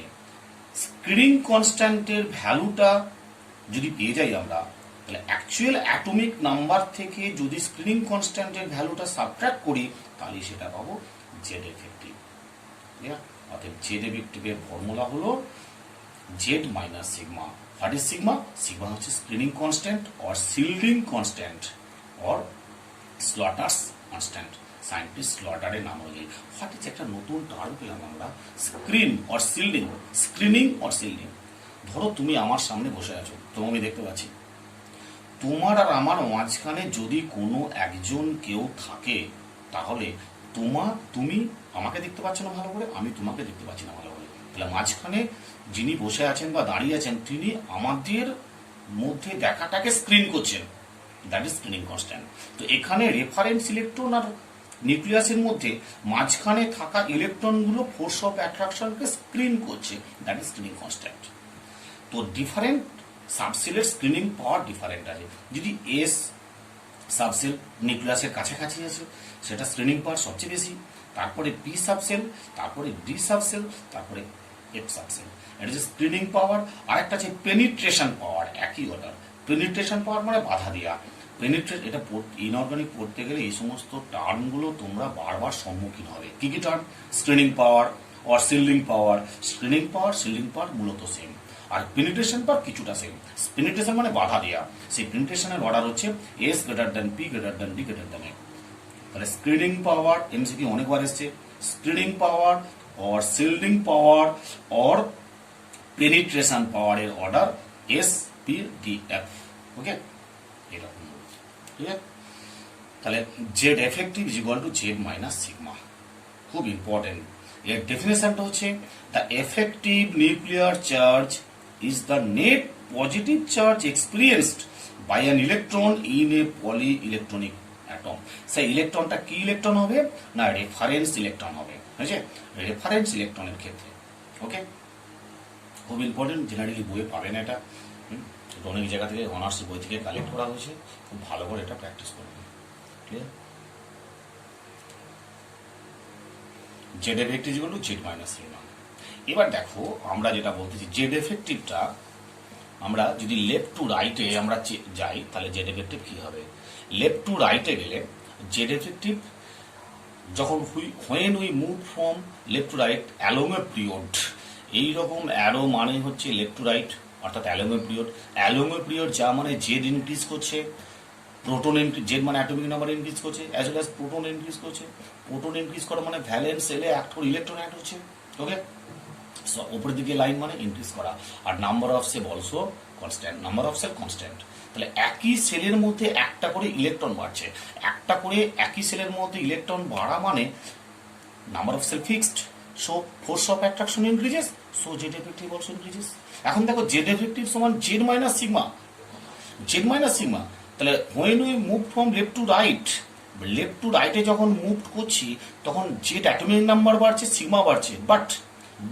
স্ক্রিনিং কনস্ট্যান্টের ভ্যালুটা যদি পেয়ে যাই আমরা, তাহলে অ্যাকচুয়াল অ্যাটমিক নাম্বার থেকে যদি স্ক্রিনিং কনস্ট্যান্টের ভ্যালুটা সাবট্রাক্ট করি তাহলে সেটা পাবো জেড এফেক্টিভ। অর্থাৎ জেড এফেক্টিভের ফর্মুলা হলো Z minus sigma. What is sigma? Sigma হচ্ছে screening constant or shielding constant or Slater's constant, scientist স্লটারের নাম অনুযায়ী। হোয়াট ইজ একটা নতুন টার্ম পেলাম আমরা, screen or shielding, screening or shielding. ধরো তুমি আমার সামনে বসে আছো, তোমাকে আমি দেখতে পাচ্ছি, তোমার আর আমার মাঝখানে যদি কোনো একজন কেউ থাকে তাহলে তুমি আমাকে দেখতে পাচ্ছ না ভালো করে, আমি তোমাকে দেখতে পাচ্ছি না ভালো করে, তাহলে মাঝখানে যিনি বসে আছেন বা দাঁড়িয়ে আছেন তিনি আমাদের মধ্যে দেখাটাকে স্ক্রিন করছেন, দ্যাট ইজ স্ক্রিনিং কনস্ট্যান্ট। তো এখানে রেফারেন্স ইলেকট্রন আর নিউক্লিয়াসের মধ্যে মাঝখানে থাকা ইলেকট্রনগুলো ফোর্স অফ অ্যাট্রাকশনকে স্ক্রিন করছে, দ্যাট ইজ স্ক্রিনিং কনস্ট্যান্ট। তো ডিফারেন্ট সাবসেলের স্ক্রিনিং পাওয়ার ডিফারেন্ট আছে। যদি এস সাবসেল নিউক্লিয়াসের কাছাকাছি আছে সেটা স্ক্রিনিং পাওয়ার সবচেয়ে বেশি, তারপরে পি সাবসেল, তারপরে ডি সাবসেল, তারপরে এফ সাবসেল, এটা হচ্ছে স্ক্রিনিং পাওয়ার। আর একটা আছে পেনিট্রেশন পাওয়ার, একই অর্ডার। পেনিট্রেশন পাওয়ার মানে বাধা দেওয়া, পেনিট্রেট, এটা ইনঅর্গানিক পড়তে গেলে এই সমস্ত টার্মগুলো তোমরা বারবার সম্মুখীন হবে। কি কি term? Screening power or shielding power. Screening power shielding power মূলত সেম, আর পেনিট্রেশন পাওয়ার কিছুটা সেম। পেনিট্রেশন মানে বাধা দেওয়া, সেই পেনিট্রেশনের অর্ডার হচ্ছে s greater than p greater than d greater than a. তাহলে স্ক্রিনিং পাওয়ার এমসিকিউ অনেকবার এসছে, screening power or shielding power or penetration পাওয়ারের order s p d f, okay, এরকম, ঠিক আছে? তাহলে Z effective is equal to Z minus sigma, খুব important. এর ডেফিনেশনটা হচ্ছে the effective nuclear charge is the net positive charge experienced by an electron in a poly electronic atom. সেই ইলেকট্রনটা কি ইলেকট্রন হবে না, রেফারেন্স ইলেকট্রন হবে, বুঝেছে? রেফারেন্স ইলেকট্রনের ক্ষেত্রে, ওকে, খুব ইম্পর্টেন্ট, জেনারেলি বইয়ে পাবেন এটা, অনেক জায়গা থেকে অনার্স বই থেকে কালেক্ট করা হয়েছে, খুব ভালো করে এটা প্র্যাকটিস করবেন, clear? Z effective equal to Z minus sigma. এবার দেখো আমরা যেটা বলতেছি, জেড এফেক্টিভটা আমরা যদি লেফট টু রাইটে আমরা যাই তাহলে জেড এফেক্টিভ কি হবে? লেফট টু রাইটে গেলে জেড এফেক্টিভ যখন when we move from left to right along a period, এইরকম অ্যারো মানে হচ্ছে লেফট টু রাইট অর্থাৎ along a period. Along a period যা মানে জেড ইনক্রিজ করছে, প্রোটন জেড মানে অ্যাটমিক নাম্বার ইনক্রিজ করছে, as well as proton increase করছে। প্রোটন ইনক্রিজ করা মানে ভ্যালেন্স সেলে এক করে ইলেকট্রন অ্যাড হচ্ছে। ওকে, সো উপরের দিকে লাইন মানে ইনক্রিজ করা, আর number of shell also constant, number of shell constant. তাহলে একই সেলের মধ্যে একটা করে ইলেকট্রন বাড়ছে, একটা করে একই সেলের মধ্যে ইলেকট্রন বাড়া মানে number of shell fixed, so force of attraction increases, so Z effective also increases. এখন দেখো জেড এফেক্টিভ সমান Z minus sigma, Z minus sigma. তাহলে when we move from left to right, left to রাইটে যখন move করছি তখন Z atomic number বাড়ছে, sigma বাড়ছে, বাট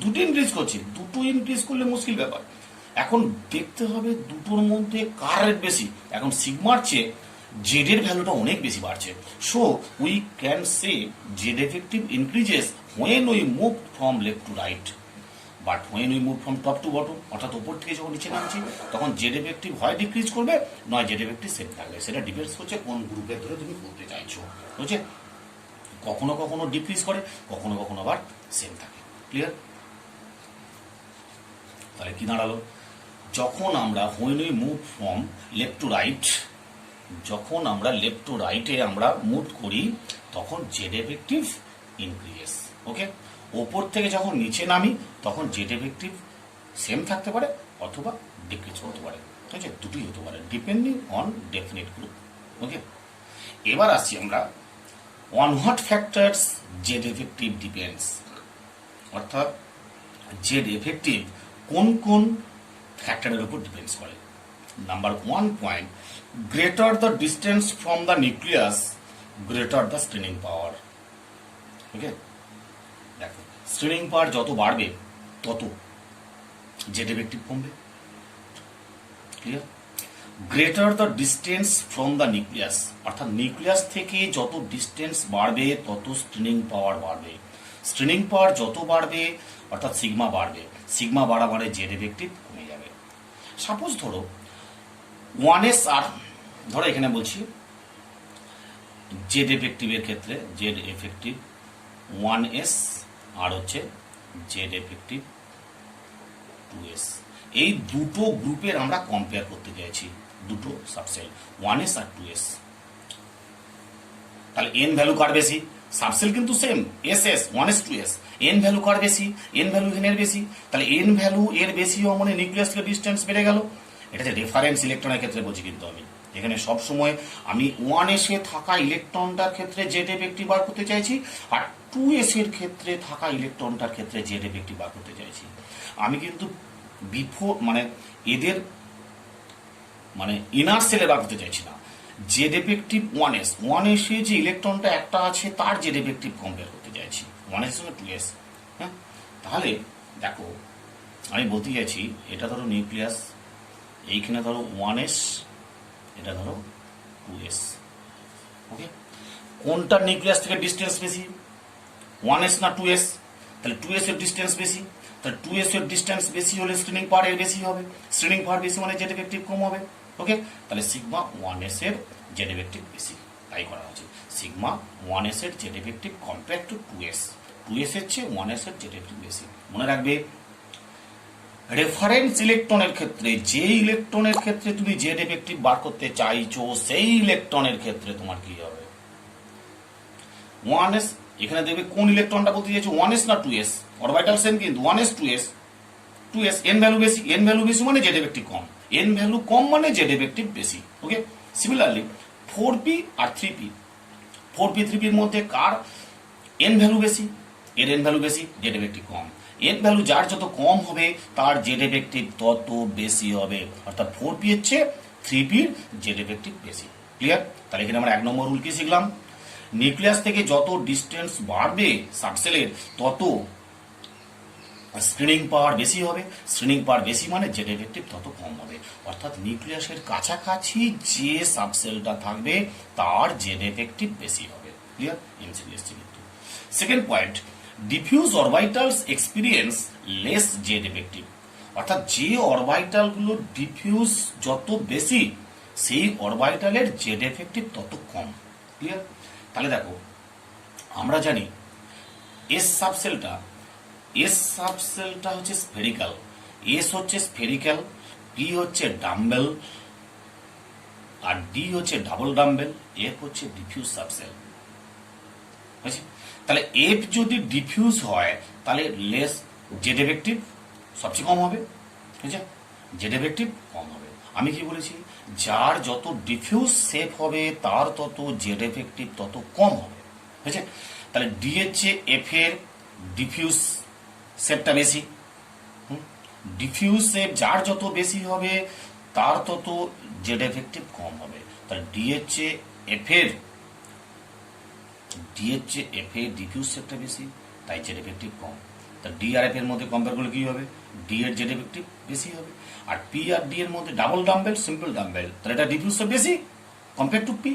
দুটো ইনক্রিজ করছে, দুটো ইনক্রিজ করলে মুশকিল ব্যাপার। এখন দেখতে হবে দুটোর মধ্যে কার রেট বেশি। এখন সিগমার চেয়ে জেড এর ভ্যালুটা অনেক বেশি বাড়ছে, so we can say Z effective increases when we move from left to right, but when we move from top to bottom, অর্থাৎ ওপর থেকে যখন নিচে নামছি তখন জেড এফেক্টিভ হয় ডিক্রিজ করবে, নয় জেড এফেক্টিভ সেম থাকবে। সেটা ডিপেন্ডস করছে কোন গ্রুপের ধরে তুমি করতে চাইছো, বুঝছে? কখনো কখনো ডিক্রিজ করে, কখনো কখনো আবার সেম থাকে। ক্লিয়ার? তাহলে কি দাঁড়ালো, যখন আমরা when we move from left to right, যখন আমরা লেফট টু রাইটে আমরা মুভ করি তখন জেড এফেক্টিভ ইনক্রিজেস। ওকে, ওপর থেকে যখন নিচে নামি তখন জেড এফেক্টিভ সেম থাকতে পারে অথবা ডিক্রিজ করতে পারে, ঠিক আছে? দুটোই হতে পারে depending on definite group. Okay, এবার আসছি আমরা on what factors Z effective depends, অর্থাৎ জেড এফেক্টিভ কোন কোন ফ্যাক্টরের উপর ডিপেন্ডস করে। Number 1 point, greater the distance from the nucleus greater the screening power. Okay, দেখো স্ট্রেনিং পাওয়ার যত বাড়বে তত জেড এফেক্টিভ কমবে। Clear? Greater the distance from the nucleus, অর্থাৎ নিউক্লিয়াস থেকে যত ডিস্টেন্স বাড়বে তত স্ট্রেনিং পাওয়ার বাড়বে। স্ট্রেনিং পাওয়ার যত বাড়বে অর্থাৎ সিগমা বাড়বে, সিগমা বাড়া মানে জেড এফেক্টিভ কমে যাবে। সাপোজ ধরো 1s আর, ধরো এখানে বলছি জেড এফেক্টিভের ক্ষেত্রে জেড এফেক্টিভ 1s আর হচ্ছে জেড এফেক্টিভ 2s, এই দুটো গ্রুপের আমরা কম্পেয়ার করতে চাইছি, দুটো সাবসেল 1s আর 2s। তাহলে এন ভ্যালু কার বেশি? সাবসেল কিন্তু same s s 1s 2s, n value কার বেশি? এন ভ্যালু এর বেশি। তাহলে এন ভ্যালু এর বেশি হওয়া মানে নিউক্লিয়াস থেকে ডিস্টেন্স বেড়ে গেল। এটা যে রেফারেন্স ইলেকট্রনের ক্ষেত্রে বলছি, কিন্তু আমি এখানে সবসময় আমি 1s এ থাকা ইলেকট্রনটার ক্ষেত্রে জেড এফেক্টিভ বার করতে চাইছি, আর 2s এর ক্ষেত্রে থাকা ইলেকট্রনটার ক্ষেত্রে জেড এফেক্টিভ বার করতে চাইছি। আমি কিন্তু বিফোর মানে এদের মানে ইনার সেলে বার করতে চাইছি না। জেড এফেক্টিভ 1s এ যে ইলেকট্রনটা একটা আছে তার জেড এফেক্টিভ কম্পেয়ার করতে চাইছি 1s এর সঙ্গে 2s। হ্যাঁ, তাহলে দেখো আমি বলতে চাইছি এটা ধরো নিউক্লিয়াস, এইখানে ধরো 1s, এটা ধরো 2s। ওকে, কোনটার নিউক্লিয়াস থেকে ডিস্টেন্স বেশি, 1s না 2s? তাহলে 2s এর ডিস্টেন্স বেশি, তাহলে 2s এর ডিস্টেন্স বেশি হলে স্ট্রেনিং পাওয়ার এর বেশি হবে, স্ট্রেনিং পাওয়ার বেশি মানে জেড এফেক্টিভ কম হবে। ওকে, তাহলে সিগমা 1s এর জেড এফেক্টিভ বেশি, তাই করা হচ্ছে সিগমা 1s এর Z effective compare to 2s, 2s এর চেয়ে 1s এর জেড এফেক্টিভ বেশি। মনে রাখবে রেফারেন্স ইলেকট্রনের ক্ষেত্রে যে ইলেকট্রনের ক্ষেত্রে তুমি জেড এফেক্টিভ বার করতে চাইছো সেই ইলেকট্রনের ক্ষেত্রে তোমার কি হবে 1s। এখানে দেখবে কোন ইলেকট্রনটা বলতে চাইছো 1s না 2s, অরবিটাল সেম কিন্তু 1s 2s, 2s n value বেশি, এন ভ্যালু বেশি মানে জেড এফেক্টিভ কম, এন ভ্যালু কম মানে জেড এফেক্টিভ বেশি। ওকে, সিমিলারলি 4p আর 3p, 4p 3p এর মধ্যে কার এন ভ্যালু বেশি? এর এন ভ্যালু বেশি, জেড এফেক্টিভ কম। এন ভ্যালু যার যত কম হবে তার জেড এফেক্টিভ তত বেশি হবে, অর্থাৎ 4p এর চেয়ে 3p এর জেড এফেক্টিভ বেশি। ক্লিয়ার? তাহলে এখানে আমরা 1 নম্বর রুল কি শিখলাম? নিউক্লিয়াস থেকে যত ডিস্টেন্স বাড়বে সাবসেলের তত স্ক্রিনিং পাওয়ার বেশি হবে, স্ক্রিনিং পাওয়ার বেশি মানে জেড এফেক্টিভ তত কম হবে, অর্থাৎ নিউক্লিয়াসের কাছাকাছি যে সাবসেলটা থাকবে তার জেড এফেক্টিভ বেশি হবে। ক্লিয়ার? এমসিকিউ কিন্তু। Second point, diffuse orbitals experience less Z effective, অর্থাৎ যে অরবিটালগুলো ডিফিউজ যত বেশি সেই অরবিটালের জেড এফেক্টিভ তত কম। ক্লিয়ার? তাহলে দেখো আমরা জানি এস সাবসেলটা হচ্ছে স্ফেরিক্যাল, এস হচ্ছে স্ফেরিক্যাল, পি হচ্ছে ডাম্বেল, আর ডি হচ্ছে ডাবল ডাম্বেল, এফ হচ্ছে ডিফিউজ সাবসেল। বুঝছি? তাহলে এফ যদি ডিফিউজ হয় তাহলে লেস জেড এফেক্টিভ সবচেয়ে কম হবে। বুঝছে? জেড এফেক্টিভ কম হবে। আমি কি বলেছি, যার যত ডিফিউজ শেপ হবে তার তত জেড এফেক্টিভ তত কম হবে। বুঝছে? তাহলে ডি এর চেয়ে এফ এর ডিফিউজ শেপটা বেশি। ডিফিউজ শেপ যার যত বেশি হবে তার তত জেড এফেক্টিভ কম হবে। তাহলে ডি এর চেয়ে এফ এর ডিফিউজ শেপটা বেশি, তাই জেড এফেক্টিভ কম। তা ডি আর এফ এর মধ্যে কম্পেয়ার করলে কি হবে, ডি এর জেড এফেক্টিভ বেশি হবে। আর পি আর ডি এর মধ্যে ডাবল ডাম্বেল সিম্পল ডাম্বেল, তাহলে এটা ডিফিউজ শেপ বেশি কম্পেয়ার টু পি,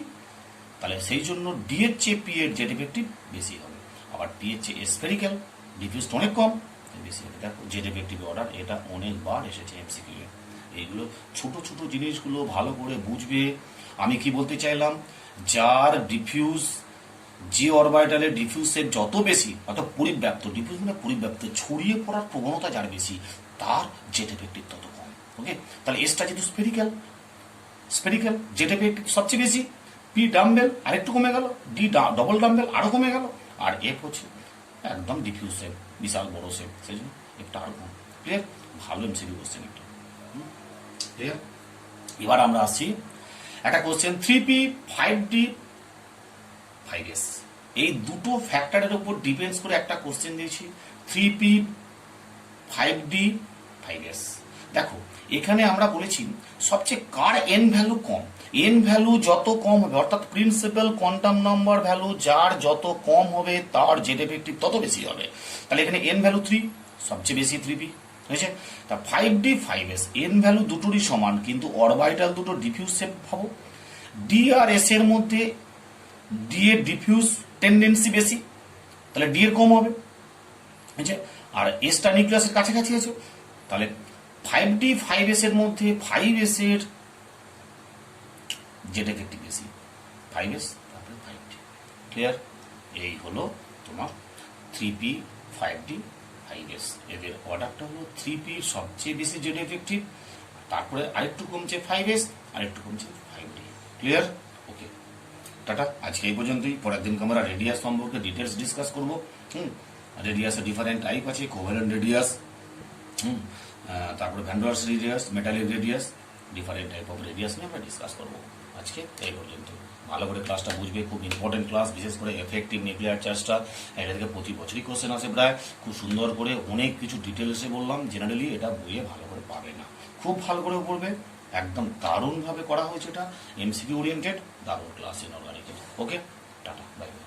তাহলে সেই জন্য ডি এর চেয়ে পি এর জেড এফেক্টিভ বেশি হবে। আবার পি এর চেয়ে স্ফেরিক্যাল, ডিফিউজড অনেক কম, বেশি হবে। দেখো জেড এফেক্টিভ অর্ডার এটা অনেকবার এসেছে এমসিকিউ এ। এইগুলো ছোট ছোট জিনিসগুলো ভালো করে বুঝবে। আমি কি বলতে চাইলাম, যার ডিফিউজ, যে অরবিটালের ডিফিউজ শেপ যত বেশি, অর্থাৎ পরিব্যাপ্ত, ডিফিউজ মানে পরিব্যাপ্ত, ছড়িয়ে পড়ার প্রবণতা যার বেশি, তার জেড এফেক্টিভ তত কম। ওকে, তাহলে এসটা যেহেতু স্ফেরিক্যাল জেড এফেক্টিভ সবচেয়ে বেশি, পি ডাম্বেল আরেকটু কমে গেল, ডি ডবল ডাম্বেল আরো কমে গেল, আর এফ হচ্ছে একদম ডিফিউজ শেপ, বিশাল বড় শেপ, সেই জন্য একটা আরো কম। ক্লিয়ার? ভালো এমসিকিউ কোশ্চেন একটা। ক্লিয়ার? এবার আমরা আসছি একটা কোশ্চেন 3p 5d 5s, এই দুটো ফ্যাক্টরের উপর ডিপেন্ডস করে একটা কোশ্চেন দিয়েছি 3p 5d 5s। দেখো এখানে আমরা বলেছি সবচেয়ে কার এন ভ্যালু কম, এন ভ্যালু যত কম হবে, অর্থাৎ প্রিন্সিপাল কোয়ান্টাম নাম্বার ভ্যালু যার যত কম হবে তার জেড এফেক্টিভ তত বেশি হবে। তাহলে এখানে এন ভ্যালু 3, সবচেয়ে বেশি 3p হয়েছে। তা 5d 5s এন ভ্যালু দুটোরই সমান, কিন্তু অরবিটাল দুটো ডিফিউজ শেপ ভাবো, ডি আর এস এর মধ্যে ডি এর ডিফিউজ টেন্ডেন্সি বেশি, তাহলে ডি এর কম হবে। আর এসটা নিউক্লিয়াসের কাছাকাছি আছে, তাহলে 5d 5s এর মধ্যে 5s এর জেড এফেক্টিভ বেশি, 5s তারপরে 5d। ক্লিয়ার? এই হলো তোমার 3p 5d 5s। এদের অর্ডারটা হলো 3p সবচেয়ে বেশি জেড এফেক্টিভ, তারপরে আরেকটু কমছে 5s, আরেকটু কমছে 5d। ক্লিয়ার? ওকে, টাটা। আজকে এই পর্যন্তই। পরের দিনকে আমরা রেডিয়াস সম্পর্কে ডিটেলস ডিসকাস করবো। রেডিয়াসের ডিফারেন্ট টাইপ আছে, কোভ্যালেন্ট রেডিয়াস, তারপরে van der Waals radius, metallic radius, different type of radius নিয়ে আমরা ডিসকাস করবো। আজকে এই পর্যন্ত। ভালো করে ক্লাসটা বুঝবে, খুব ইম্পর্টেন্ট ক্লাস, বিশেষ করে এফেক্টিভ নিউক্লিয়ার চার্জটা। এটা থেকে প্রতি বছরই কোশ্চেন আসে প্রায়, খুব সুন্দর করে অনেক কিছু ডিটেলসে বললাম। জেনারেলি এটা বইয়ে ভালো করে পাবে না, খুব ভালো করে পড়বে, একদম দারুণভাবে করা হয়েছে। এটা এমসিকিউ ওরিয়েন্টেড, দারুণ class in organic. Okay, tata, bye bye.